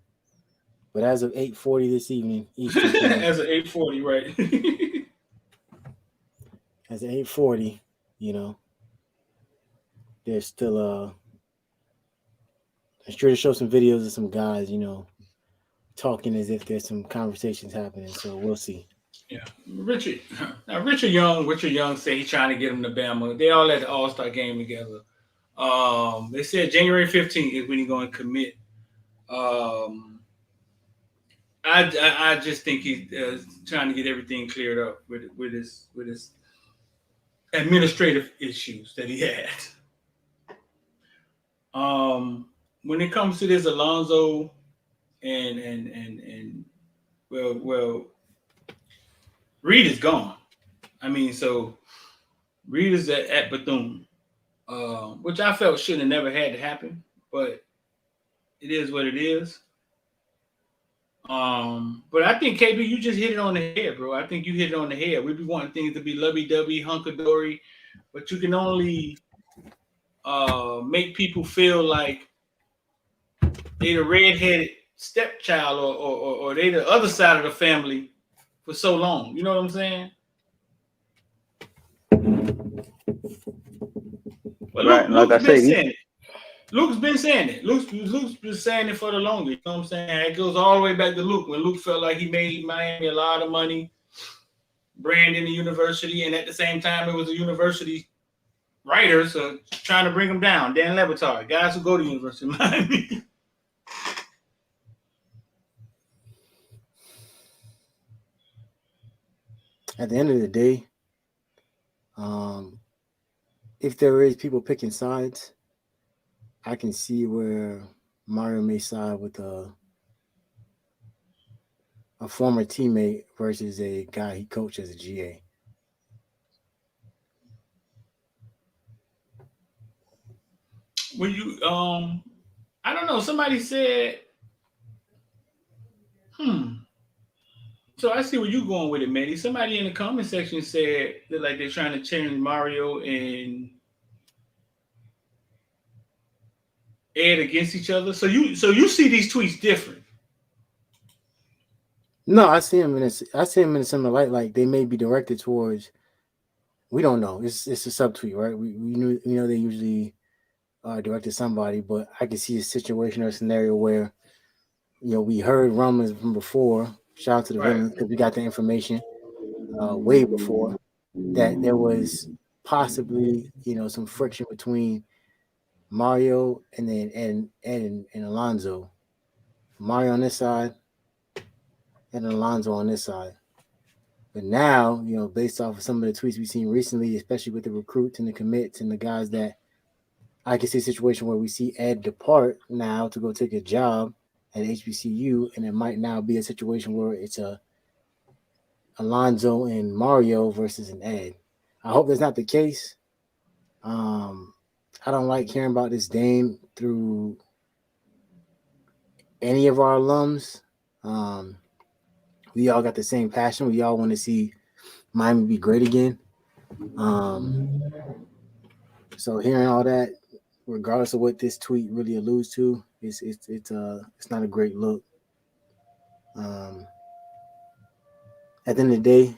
[SPEAKER 9] But as of 8:40 this evening, Eastern time,
[SPEAKER 1] As of 8:40, right?
[SPEAKER 9] as of 8:40, there's still I'm sure to show some videos of some guys, talking as if there's some conversations happening. So we'll see.
[SPEAKER 1] Yeah, Richard Young said he's trying to get him to Bama. They all at the All-Star game together. They said January 15th is when he's going to commit. I just think he's trying to get everything cleared up with his administrative issues that he had. When it comes to this Alonzo and well, Reed is gone. I mean, so Reed is at Bethune, which I felt should have never had to happen, but it is what it is. But I think KB, you just hit it on the head, bro. I think you hit it on the head. We be wanting things to be lovey-dovey, hunky-dory, but you can only make people feel like they the redheaded stepchild or they the other side of the family for so long. You know what I'm saying? But
[SPEAKER 8] Right, like I said,
[SPEAKER 1] Luke's been saying it. Luke's been saying it for the longest. You know what I'm saying? It goes all the way back to Luke when Luke felt like he made Miami a lot of money, branding the university, and at the same time it was a university writers trying to bring him down. Dan Le Batard, guys who go to University of Miami.
[SPEAKER 9] At the end of the day, if there is people picking sides, I can see where Mario may side with a former teammate versus a guy he coached as a GA.
[SPEAKER 1] When you I don't know, somebody said, So I see where you're going with it, Manny. Somebody in the comment section said that like they're trying to change Mario and Ed against each other. So you see these tweets different.
[SPEAKER 9] No, I see him in a similar light. Like they may be directed towards. We don't know. It's a subtweet, right? We know they usually directed somebody, but I can see a situation or a scenario where we heard rumors from before. Shout out to the villains because we got the information way before that there was possibly some friction between Mario and then Ed and Alonzo. Mario on this side and Alonzo on this side. But now, based off of some of the tweets we've seen recently, especially with the recruits and the commits and the guys that I can see a situation where we see Ed depart now to go take a job at HBCU, and it might now be a situation where it's a Alonzo and Mario versus an Ed. I hope that's not the case. I don't like hearing about this Dame through any of our alums. We all got the same passion. We all want to see Miami be great again. So hearing all that, regardless of what this tweet really alludes to, it's not a great look. At the end of the day,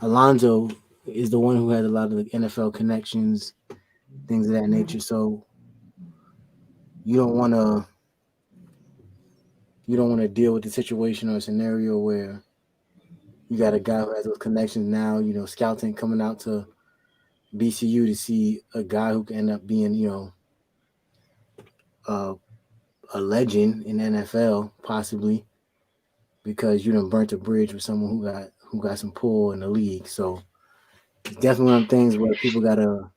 [SPEAKER 9] Alonzo is the one who had a lot of the NFL connections, things of that nature. So you don't want to deal with the situation or scenario where you got a guy who has those connections now, scouting coming out to BCU to see a guy who can end up being, a legend in NFL, possibly, because you done burnt a bridge with someone who got some pull in the league. So it's definitely one of the things where people gotta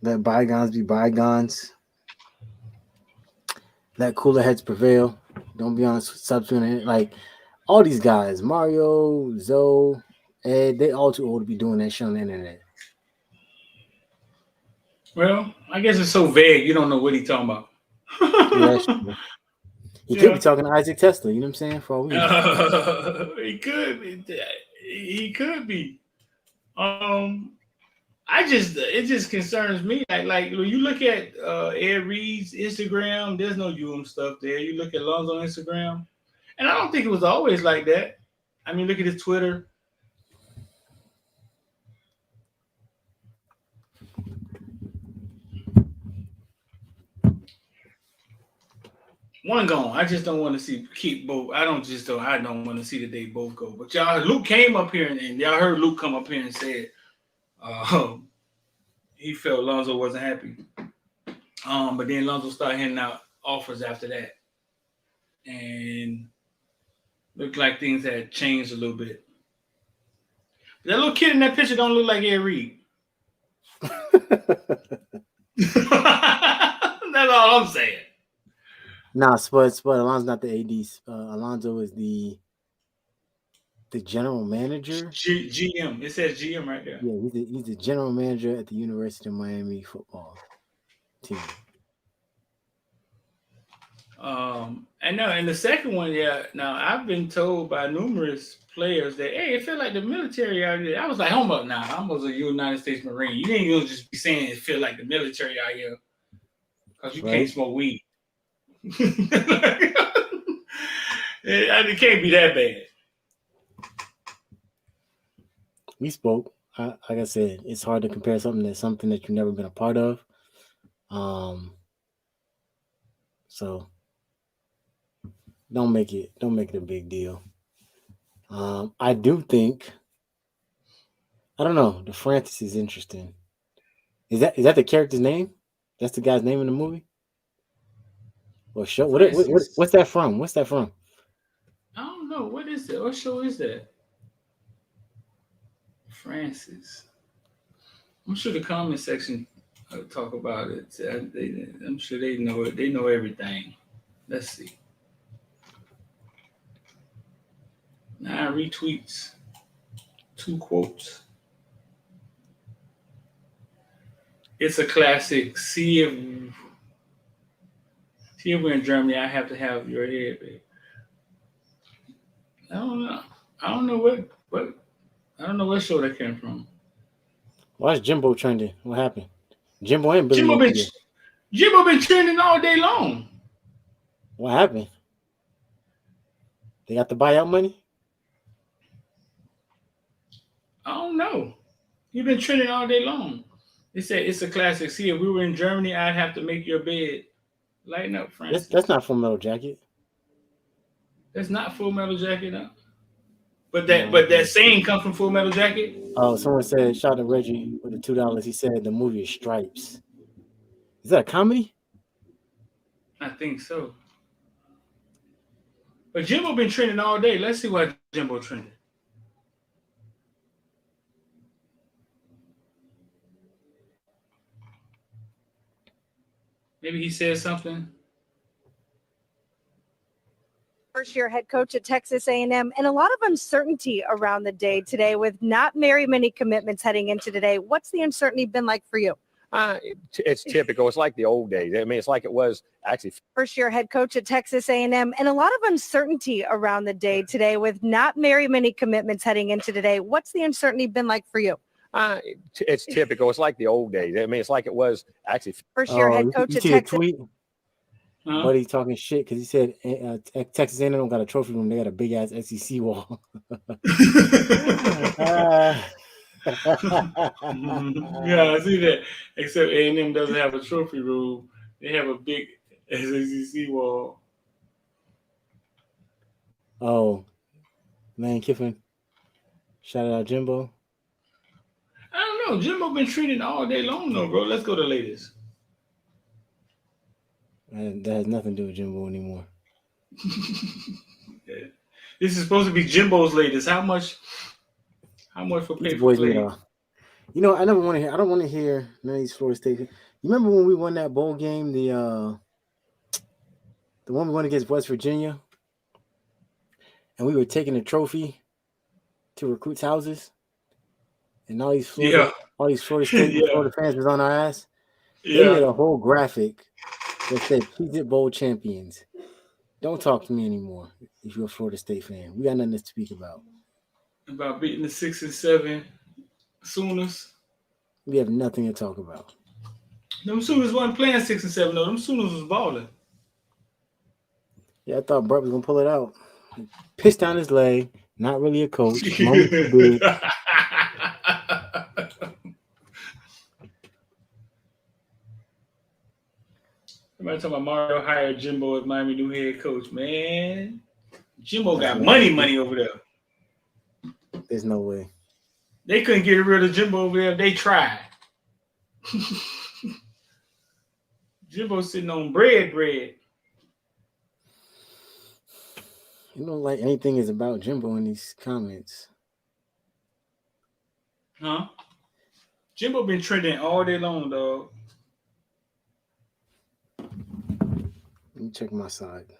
[SPEAKER 9] let bygones be bygones. Let cooler heads prevail. Don't be on substitute. Like all these guys, Mario, Zoe, Ed, they all too old to be doing that shit on the internet.
[SPEAKER 1] Well, I guess it's so vague, you don't know what he's talking about.
[SPEAKER 9] Yeah, he could be talking to Isaac Tesla, you know what I'm saying? For all we know.
[SPEAKER 1] He could be. I it just concerns me. Like when you look at Ed Reed's Instagram, there's no stuff there. You look at Lonzo's Instagram, and I don't think it was always like that. I mean, look at his Twitter. One gone. I just don't want to keep both. I don't want to see that they both go. But y'all, Luke came up here and y'all heard Luke come up here and said he felt Lonzo wasn't happy. But then Lonzo started handing out offers after that. And looked like things had changed a little bit. But that little kid in that picture don't look like Ed Reed. That's all I'm saying.
[SPEAKER 9] Nah, Spud, Alonzo's not the AD. Alonzo is the general manager.
[SPEAKER 1] GM. It says GM right there.
[SPEAKER 9] Yeah, he's the general manager at the University of Miami football team.
[SPEAKER 1] And the second one, now I've been told by numerous players that, hey, it felt like the military out here. I was like, hold up now. I was a United States Marine. You ain't gonna just be saying it feel like the military out here because you can't smoke weed. It can't be that bad.
[SPEAKER 9] We spoke. Like I said, it's hard to compare something that you've never been a part of. So don't make it a big deal. I do think, I don't know, the Francis is interesting. Is that the character's name? That's the guy's name in the movie? Or show? What's that from? What's that from?
[SPEAKER 1] I don't know. What is it? What show is that? Francis. I'm sure the comment section talk about it. I'm sure they know it. They know everything. Let's see. 9 retweets. 2 quotes. It's a classic. See if we're in Germany, I have to have your head, babe. I don't know. I don't know what show that came from.
[SPEAKER 9] Why is Jimbo trending? What happened? Jimbo been
[SPEAKER 1] trending all day long.
[SPEAKER 9] What happened? They got the buyout money?
[SPEAKER 1] I don't know. He's been trending all day long. They said it's a classic. See, if we were in Germany, I'd have to make your bed. Lighten up, Francis.
[SPEAKER 9] That's not Full Metal Jacket.
[SPEAKER 1] That's not Full Metal Jacket, huh? But that saying comes from Full Metal Jacket.
[SPEAKER 9] Oh, someone said, shout out to Reggie with the $2. He said the movie is Stripes. Is that a comedy?
[SPEAKER 1] I think so. But Jimbo been trending all day. Let's see why Jimbo trended. Maybe he said something.
[SPEAKER 10] First-year head coach at Texas A&M, and a lot of uncertainty around the day today with not very many commitments heading into today. What's the uncertainty been like for you?
[SPEAKER 11] It's typical. It's like the old days. I mean, it's like it was actually.
[SPEAKER 10] First-year head coach at Texas A&M, and a lot of uncertainty around the day today with not very many commitments heading into today. What's the uncertainty been like for you?
[SPEAKER 11] It's typical. It's like the old days. I mean, it's like it was actually.
[SPEAKER 10] First-year head coach at Texas.
[SPEAKER 9] Tweet? Buddy talking shit because he said Texas A&M don't got a trophy room. They got a big ass SEC wall.
[SPEAKER 1] Yeah, I see that. Except A&M doesn't have a trophy room. They have a big SEC wall.
[SPEAKER 9] Oh, man, Kiffin. Shout out Jimbo.
[SPEAKER 1] I don't know. Jimbo been treated all day long, though, bro. Let's go to the latest.
[SPEAKER 9] That has nothing to do with Jimbo anymore.
[SPEAKER 1] Yeah. This is supposed to be Jimbo's latest. How much for pay for play?
[SPEAKER 9] You know, I don't want to hear none of these Florida State. You remember when we won that bowl game, the one we won against West Virginia, and we were taking the trophy to recruits' houses, and all these Florida State Florida fans was on our ass. They made a whole graphic that said Cheez It Bowl champions. Don't talk to me anymore if you're a Florida State fan. We got nothing to speak about.
[SPEAKER 1] About beating the 6 and 7 Sooners.
[SPEAKER 9] We have nothing to talk about.
[SPEAKER 1] Them Sooners wasn't playing 6 and 7 though. Them Sooners was balling.
[SPEAKER 9] Yeah, I thought Brett was gonna pull it out. Pissed down his leg. Not really a coach. Moment too big.
[SPEAKER 1] Somebody talking about Mario hired Jimbo as Miami new head coach. Man, Jimbo got money over there.
[SPEAKER 9] There's no way.
[SPEAKER 1] They couldn't get rid of Jimbo over there. They tried. Jimbo sitting on bread.
[SPEAKER 9] You don't like anything is about Jimbo in these comments.
[SPEAKER 1] Huh? Jimbo been trending all day long, dog.
[SPEAKER 9] Let me check my side.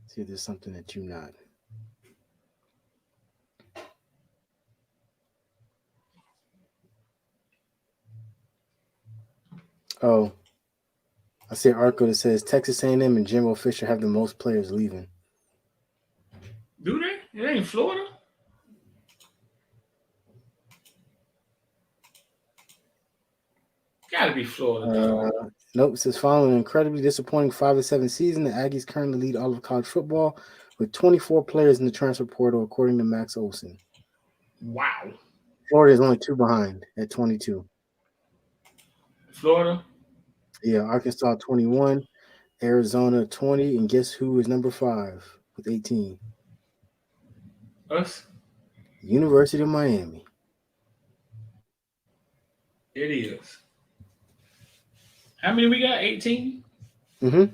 [SPEAKER 9] See if there's something that you're not. Oh, I see an article that says Texas A&M and Jimbo Fisher have the most players leaving.
[SPEAKER 1] Do they? It ain't Florida. Gotta be Florida.
[SPEAKER 9] Nope. It says following an incredibly disappointing 5-7 season, the Aggies currently lead all of college football with 24 players in the transfer portal, according to Max Olson.
[SPEAKER 1] Wow.
[SPEAKER 9] Florida is only 2 behind at 22.
[SPEAKER 1] Florida?
[SPEAKER 9] Yeah, Arkansas 21, Arizona 20, and guess who is number 5 with 18?
[SPEAKER 1] Us?
[SPEAKER 9] University of Miami.
[SPEAKER 1] It is. How many we got? 18?
[SPEAKER 9] Mm-hmm.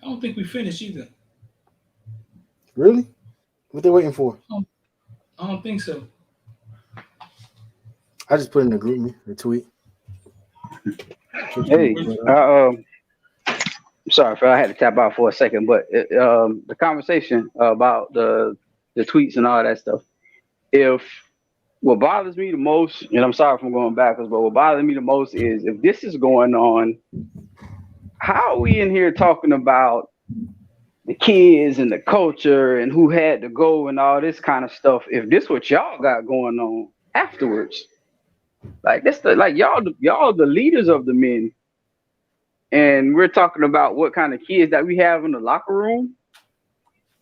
[SPEAKER 1] I don't think we finished either.
[SPEAKER 9] Really? What they waiting for?
[SPEAKER 1] I don't think so.
[SPEAKER 9] I just put in the group the tweet.
[SPEAKER 8] Hey, sorry, Phil, I had to tap out for a second, but the conversation about the tweets and all that stuff. What bothers me the most, and I'm sorry if I'm going backwards, but what bothers me the most is if this is going on, how are we in here talking about the kids and the culture and who had to go and all this kind of stuff? If this what y'all got going on afterwards, like this, y'all the leaders of the men, and we're talking about what kind of kids that we have in the locker room.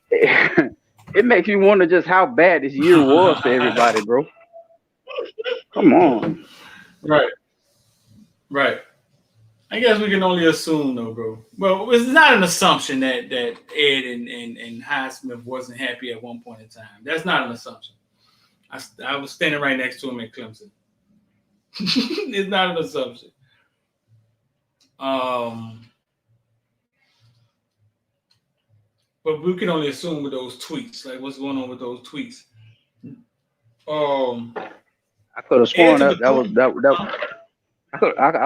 [SPEAKER 8] It makes me wonder just how bad this year was for everybody, bro. Come on.
[SPEAKER 1] Right. I guess we can only assume, though, bro. Well, it's not an assumption that Ed and Highsmith wasn't happy at one point in time. That's not an assumption. I was standing right next to him at Clemson. It's not an assumption. But we can only assume with those tweets, like what's going on with those tweets.
[SPEAKER 8] I could have sworn that I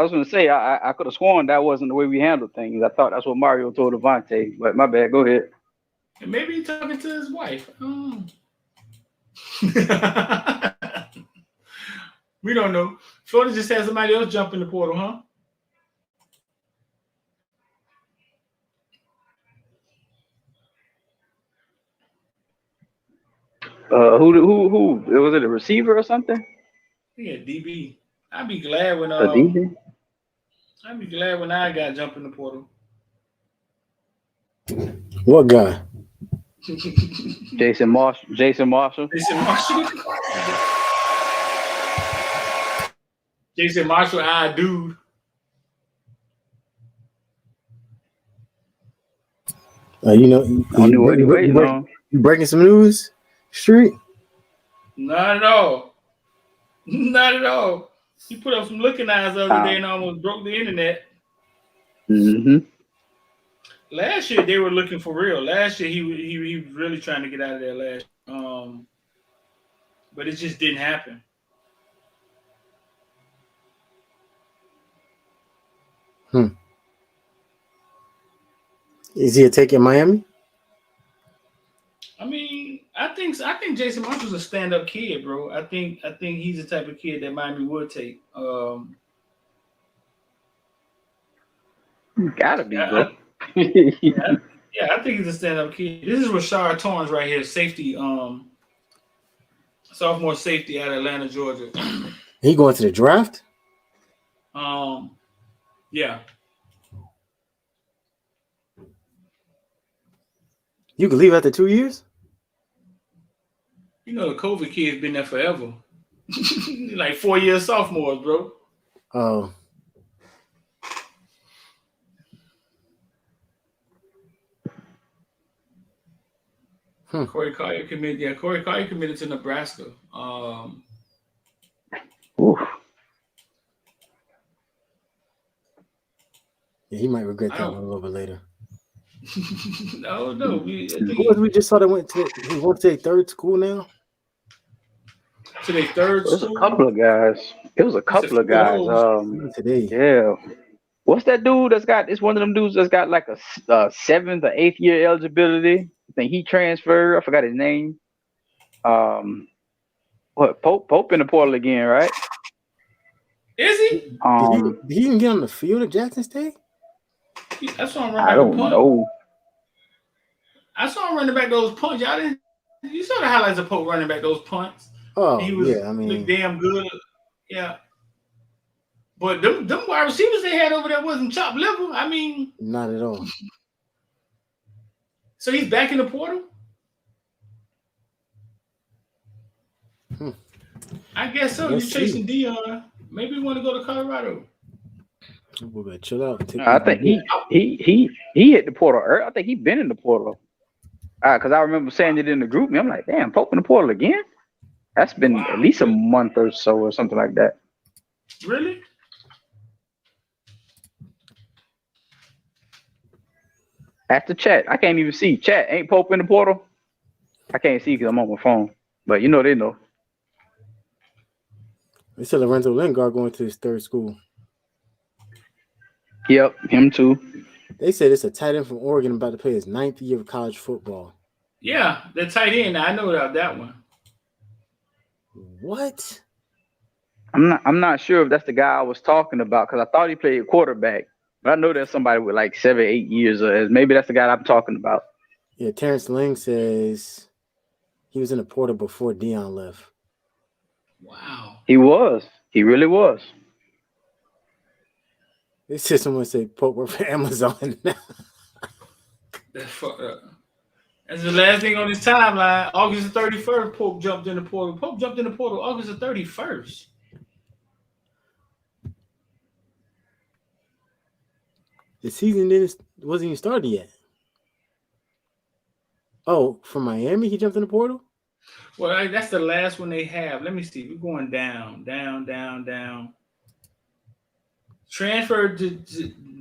[SPEAKER 8] was going to say I could have sworn that wasn't the way we handled things. I thought that's what Mario told Devontae, but my bad. Go ahead.
[SPEAKER 1] And maybe he's talking to his wife. We don't know. Florida just had somebody else jump in the portal, huh?
[SPEAKER 8] Who was it, a receiver or something?
[SPEAKER 1] Yeah, DB. I'd be glad when
[SPEAKER 8] A DB?
[SPEAKER 1] I'd be glad when I got jump in the portal.
[SPEAKER 9] What guy?
[SPEAKER 8] Jason Marshall.
[SPEAKER 1] Jason Marshall, dude.
[SPEAKER 9] You breaking some news, Street?
[SPEAKER 1] Not at all. Not at all. He put up some looking eyes the other day and almost broke the internet.
[SPEAKER 8] Mm-hmm.
[SPEAKER 1] Last year they were looking for real. Last year he was really trying to get out of there last. But it just didn't happen.
[SPEAKER 9] Is he a take in Miami?
[SPEAKER 1] I mean, I think Jason Marshall's a stand-up kid, bro. I think he's the type of kid that Miami would take.
[SPEAKER 8] Gotta be, bro.
[SPEAKER 1] Yeah, I think he's a stand-up kid. This is Rashard Torrance right here, safety, sophomore safety out of Atlanta, Georgia.
[SPEAKER 9] He going to the draft?
[SPEAKER 1] Yeah.
[SPEAKER 9] You can leave after 2 years?
[SPEAKER 1] You know the COVID kid's been there forever. Like 4-year sophomores, bro.
[SPEAKER 9] Oh.
[SPEAKER 1] Corey Collier committed. Yeah, Corey Collier committed to Nebraska.
[SPEAKER 9] Yeah, he might regret that one a little bit later.
[SPEAKER 1] No.
[SPEAKER 9] Who was we just saw that went to their third school now?
[SPEAKER 1] To their third
[SPEAKER 8] It was
[SPEAKER 1] school?
[SPEAKER 8] a couple of guys. It was a couple of guys.
[SPEAKER 9] Today.
[SPEAKER 8] Yeah. What's that dude that's got? It's one of them dudes that's got like a 7th or 8th year eligibility. I think he transferred. I forgot his name. What Pope in the portal again, right?
[SPEAKER 1] Is he?
[SPEAKER 9] Did he even get on the field at Jackson State?
[SPEAKER 1] I saw him run
[SPEAKER 8] I
[SPEAKER 1] back
[SPEAKER 8] don't
[SPEAKER 1] a punt.
[SPEAKER 8] know.
[SPEAKER 1] I saw him running back those punts. Y'all didn't. You saw the highlights of Pope running back those punts.
[SPEAKER 9] Oh,
[SPEAKER 1] he was
[SPEAKER 9] yeah. I mean,
[SPEAKER 1] looked damn good. Yeah. But them wide receivers they had over there wasn't chopped liver. I mean,
[SPEAKER 9] not at all.
[SPEAKER 1] So he's back in the portal? I guess so.
[SPEAKER 9] Let's
[SPEAKER 1] You're chasing Dion. Maybe you want to go to Colorado.
[SPEAKER 9] We better chill out.
[SPEAKER 8] I think he hit the portal. I think he been in the portal. Because I remember saying it in the group. I'm like, damn, Pope in the portal again? That's been at least a month or so or something like that.
[SPEAKER 1] Really?
[SPEAKER 8] Ask the chat. I can't even see. Chat, ain't Pope in the portal? I can't see because I'm on my phone. But you know they know.
[SPEAKER 9] They said Lorenzo Lingard going to his third school.
[SPEAKER 8] Yep, him too.
[SPEAKER 9] They said it's a tight end from Oregon about to play his 9th year of college football.
[SPEAKER 1] Yeah, the tight end. I know about that one.
[SPEAKER 9] What?
[SPEAKER 8] I'm not sure if that's the guy I was talking about because I thought he played quarterback. But I know there's somebody with like 7, 8 years. Maybe that's the guy I'm talking about.
[SPEAKER 9] Yeah, Terrence Ling says he was in the portal before Dion left.
[SPEAKER 1] Wow.
[SPEAKER 8] He was. He really was.
[SPEAKER 9] They said someone said Pope worked for Amazon.
[SPEAKER 1] That's fucked up. That's the last thing on this timeline. August the 31st, Pope jumped in the portal. Pope jumped in the portal August the 31st.
[SPEAKER 9] The season wasn't even started yet. Oh, from Miami, he jumped in the portal?
[SPEAKER 1] Well, that's the last one they have. Let me see. We're going down. Transferred to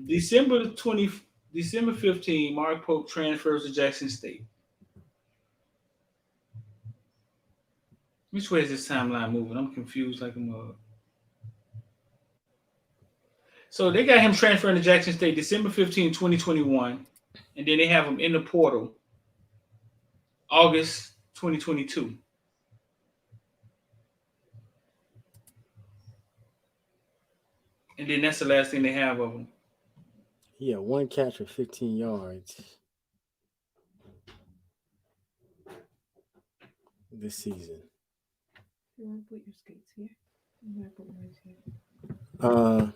[SPEAKER 1] December 15, Mark Pope transfers to Jackson State. Which way is this timeline moving? I'm confused like a mug. So they got him transferring to Jackson State December 15, 2021. And then they have him in the portal August 2022. And then that's the last thing they have of him.
[SPEAKER 9] He had one catch for 15 yards this season.
[SPEAKER 12] You want to put your skates here? I'm going to put mine here.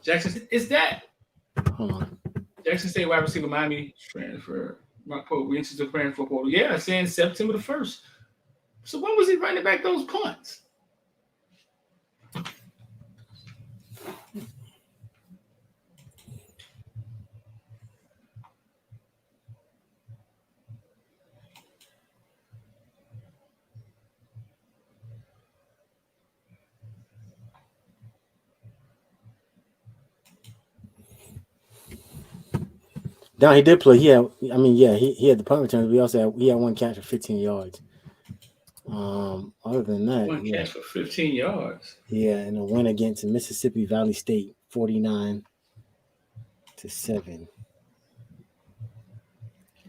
[SPEAKER 1] Jackson, is that?
[SPEAKER 9] Hold on.
[SPEAKER 1] Jackson State wide receiver Miami transfer. Mark Pope reaches the transfer portal. Yeah, saying September the 1st. So when was he running back those punts?
[SPEAKER 9] No, he did play. He had the punt returns, but he had one catch for 15 yards. Other than that,
[SPEAKER 1] One catch for 15 yards.
[SPEAKER 9] Yeah, and a win against Mississippi Valley State, 49-7.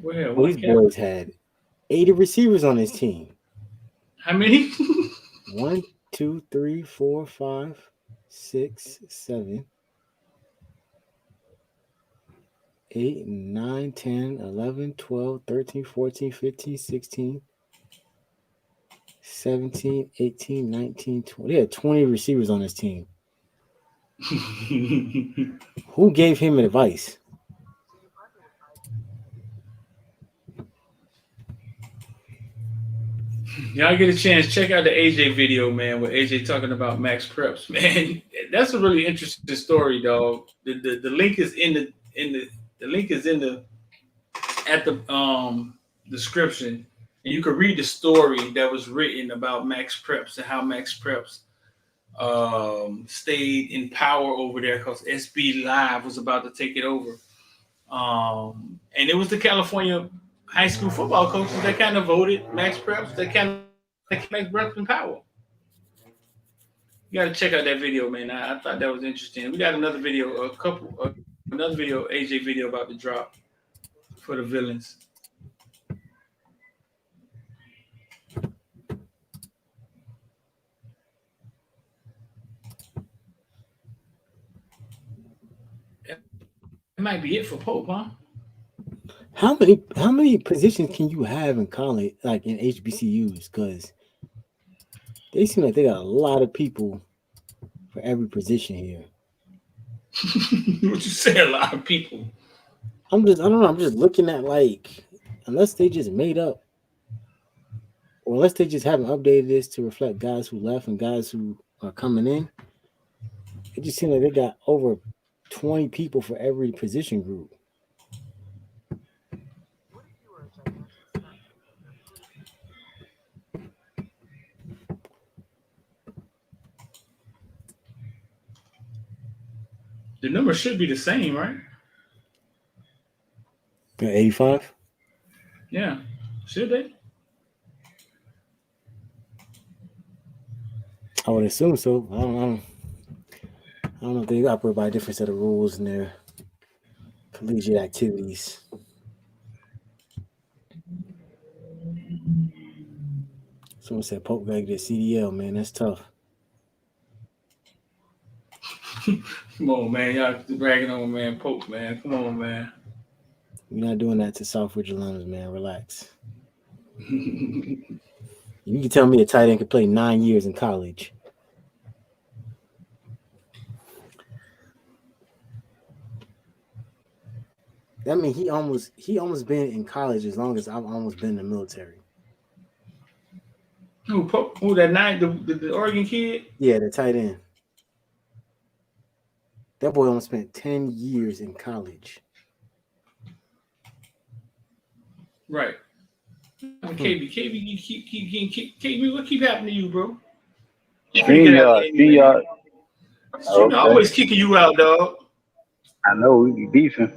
[SPEAKER 1] Well,
[SPEAKER 9] these boys had 80 receivers on his team.
[SPEAKER 1] How many?
[SPEAKER 9] 1, 2, 3, 4, 5, 6, 7, 8, 9, 10, 11, 12, 13, 14, 15, 16, 17, 18, 19, 20. He had 20 receivers on his team. Who gave him advice?
[SPEAKER 1] Y'all get a chance, check out the AJ video, man, with AJ talking about Max Preps. Man, that's a really interesting story, dog. The link is in the link is in the at the description, and you can read the story that was written about Max Preps and how Max Preps stayed in power over there because SB Live was about to take it over. And it was the California high school football coaches that kind of voted Max Preps, that kind of Max Preps in power. You got to check out that video, man. I thought that was interesting. We got another video, another video, AJ video about to drop for the villains. That might be it for Pope, huh?
[SPEAKER 9] How many positions can you have in college, like in HBCUs? Because they seem like they got a lot of people for every position here.
[SPEAKER 1] What you say, a lot of people?
[SPEAKER 9] I don't know. I'm just looking at, like, unless they just made up, or unless they just haven't updated this to reflect guys who left and guys who are coming in. It just seems like they got over 20 people for every position group.
[SPEAKER 1] The number should be the same, right?
[SPEAKER 9] 85?
[SPEAKER 1] Yeah. Should they?
[SPEAKER 9] I would assume so. I don't know if they operate by a different set of rules in their collegiate activities. Someone said Pope gotta get CDL, man. That's tough.
[SPEAKER 1] Come on, man. Y'all bragging on man Pope, man. Come on, man.
[SPEAKER 9] We're not doing that to Southridge alums, man. Relax. You can tell me a tight end could play 9 years in college. That means he almost been in college as long as I've almost been in the military.
[SPEAKER 1] Who Pope? Who that night? The Oregon kid?
[SPEAKER 9] Yeah, the tight end. That boy almost spent 10 years in college.
[SPEAKER 1] Right. KB, you KB, what keep happening to you, bro?
[SPEAKER 8] StreamYard.
[SPEAKER 1] I'm always kicking you out, dog.
[SPEAKER 8] I know we be beefing.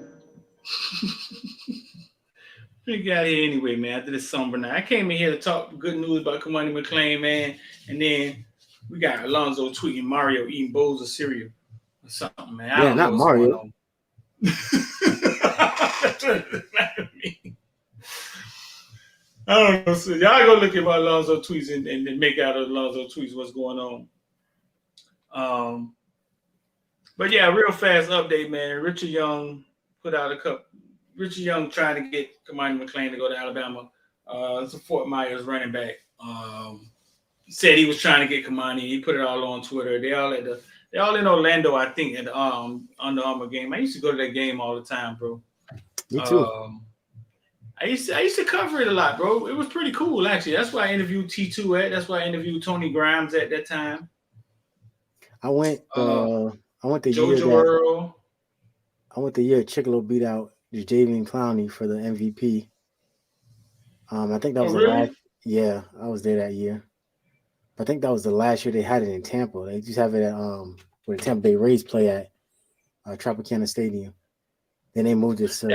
[SPEAKER 1] We got here anyway, man. After this somber night, I came in here to talk good news about Cormani McClain, man. And then we got Alonzo tweeting Mario eating bowls of cereal or something, man. I don't know what's
[SPEAKER 9] Mario.
[SPEAKER 1] going on. That's what it means. I don't know. So y'all go look at my Alonzo tweets and then make out of Alonzo tweets what's going on. But yeah, real fast update, man. Richard Young put out a couple. Richard Young trying to get Cormani McClain to go to Alabama. It's a Fort Myers running back. Said he was trying to get Cormani. He put it all on Twitter. They all in Orlando, I think, at the Under Armour game. I used to go to that game all the time, bro.
[SPEAKER 9] Me too.
[SPEAKER 1] I used to cover it a lot, bro. It was pretty cool, actually. That's why I interviewed T2 at. That's why I interviewed Tony Grimes at that time.
[SPEAKER 9] I went the
[SPEAKER 1] Georgia World.
[SPEAKER 9] I went the year Chicolo beat out Javian Clowney for the MVP. I think that was the last. Yeah, I was there that year. I think that was the last year they had it in Tampa. They just have it at where the Tampa Bay Rays play at Tropicana Stadium. Then they moved it to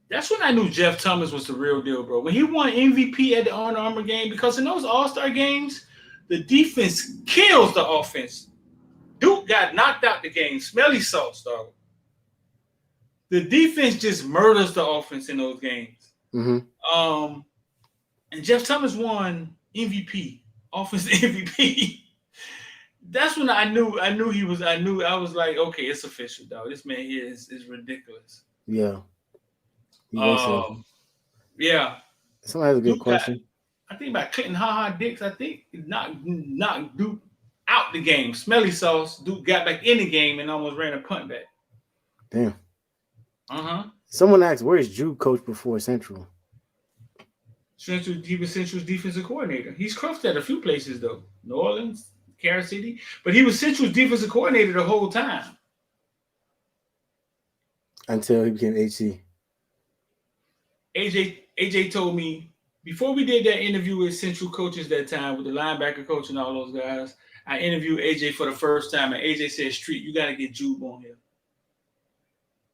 [SPEAKER 1] That's when I knew Jeff Thomas was the real deal, bro. When he won MVP at the Under Armour game, because in those All-Star games, the defense kills the offense. Duke got knocked out the game. Smelly sauce, dog. The defense just murders the offense in those games.
[SPEAKER 9] Mm-hmm.
[SPEAKER 1] And Jeff Thomas won MVP, offense MVP. That's when I knew I was like, okay, it's official, dog. This man here is ridiculous.
[SPEAKER 9] Yeah.
[SPEAKER 1] Yeah.
[SPEAKER 9] Somebody has a good question.
[SPEAKER 1] I think about Clinton Ha Dix. I think knocked Duke out the game. Smelly sauce. Duke got back in the game and almost ran a punt back.
[SPEAKER 9] Damn.
[SPEAKER 1] Someone
[SPEAKER 9] asked, "Where's Drew coach before Central?"
[SPEAKER 1] Central's defensive coordinator. He's coached at a few places though. New Orleans, Kansas City, but he was Central's defensive coordinator the whole time
[SPEAKER 9] until he became HC.
[SPEAKER 1] AJ told me before we did that interview with Central coaches that time with the linebacker coach and all those guys. I interviewed AJ for the first time, and AJ said, "Street, you got to get Jube on here.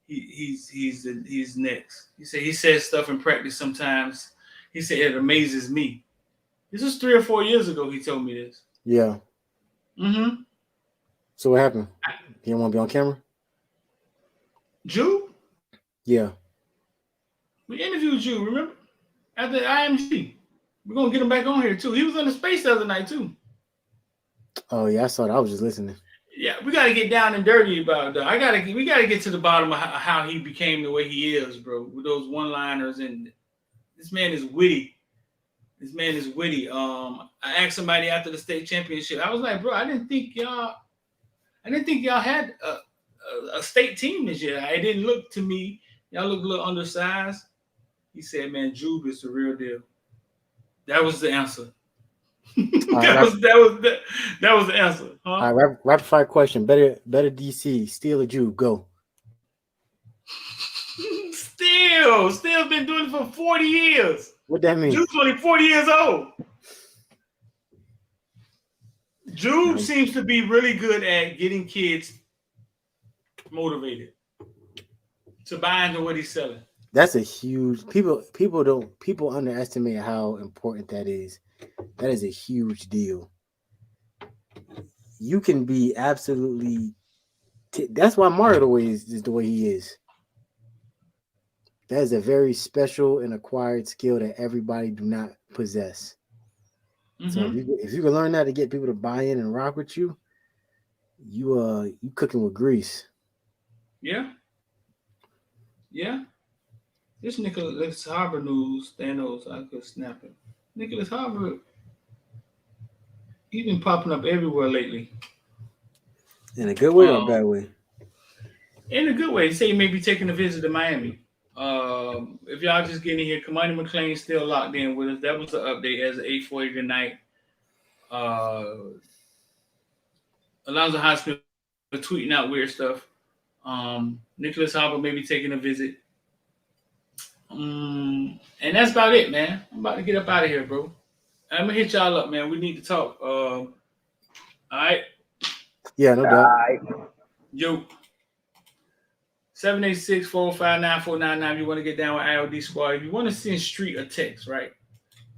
[SPEAKER 1] He's next." He said he says stuff in practice sometimes. He said it amazes me. This was 3 or 4 years ago. He told me this.
[SPEAKER 9] Yeah. So what happened? He didn't want to be on camera?
[SPEAKER 1] Jube?
[SPEAKER 9] Yeah.
[SPEAKER 1] We interviewed Jube, remember? At the IMG. We're gonna get him back on here too. He was on the space the other night too.
[SPEAKER 9] Oh yeah, I saw that. I was just listening.
[SPEAKER 1] Yeah, we gotta get down and dirty about that. We gotta get to the bottom of how he became the way he is, bro. With those one-liners, and this man is witty. I asked somebody after the state championship. I was like, bro, I didn't think y'all had a state team this year. It didn't look to me. Y'all look a little undersized. He said, man, Jube is the real deal. That was the answer. That was the answer. Huh?
[SPEAKER 9] All right, rapid fire question. Better DC, Steele or Jube? Go.
[SPEAKER 1] Steele been doing it for 40 years.
[SPEAKER 9] What that mean?
[SPEAKER 1] Jube's only 40 years old. Jube seems to be really good at getting kids motivated to buy into what he's selling.
[SPEAKER 9] That's a huge people underestimate how important that is. That is a huge deal. You can be absolutely that's why Mario is the way he is. That is a very special and acquired skill that everybody do not possess. So if you can learn that to get people to buy in and rock with you, you cooking with grease.
[SPEAKER 1] Yeah. This Nicholas Harbor news, Thanos, I could snap it. Nicholas Harbor, he's been popping up everywhere lately.
[SPEAKER 9] In a good way or a bad way?
[SPEAKER 1] In a good way. He say he may be taking a visit to Miami. If y'all just getting in here, Cormani McClain still locked in with us. That was the update as of 8:40 tonight. Alonzo Highsmith tweeting out weird stuff. Nicholas Harbor may be taking a visit. And that's about it, man. I'm about to get up out of here, bro. I'm gonna hit y'all up, man. We need to talk. All right.
[SPEAKER 9] Yeah, no doubt.
[SPEAKER 1] Yo. 786-459-499. If you want to get down with IOD Squad. If you want to send Street a text, right?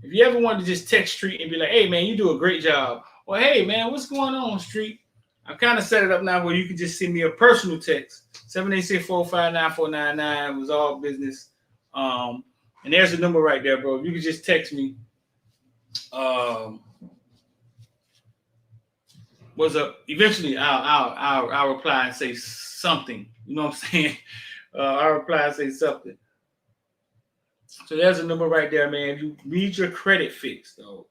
[SPEAKER 1] If you ever want to just text Street and be like, hey, man, you do a great job. Or, hey, man, what's going on, Street? I've kind of set it up now where you can just send me a personal text. 786-459-499. It was all business. And there's the number right there, bro. If you could just text me. What's up? Eventually, I'll reply and say something. You know what I'm saying? I'll reply and say something. So there's a number right there, man. If you need your credit fixed, though,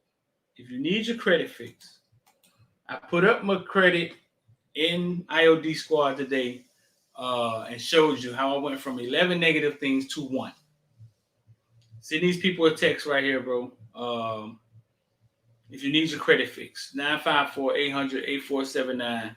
[SPEAKER 1] I put up my credit in IOD Squad today and showed you how I went from 11 negative things to 1. Send these people a text right here, bro. If you need your credit fixed, 954-800-8479.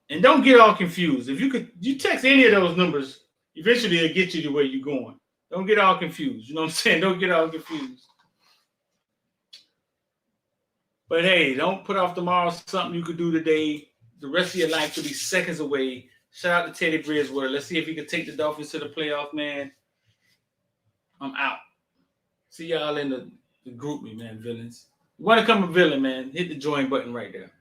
[SPEAKER 1] And don't get all confused. If you text any of those numbers, eventually it'll get you to where you're going. Don't get all confused. You know what I'm saying? Don't get all confused. But hey, don't put off tomorrow something you could do today. The rest of your life could be seconds away. Shout out to Teddy Bridgewater. Let's see if he can take the Dolphins to the playoff, man. I'm out. See y'all in the group me, man, villains. You want to become a villain, man? Hit the join button right there.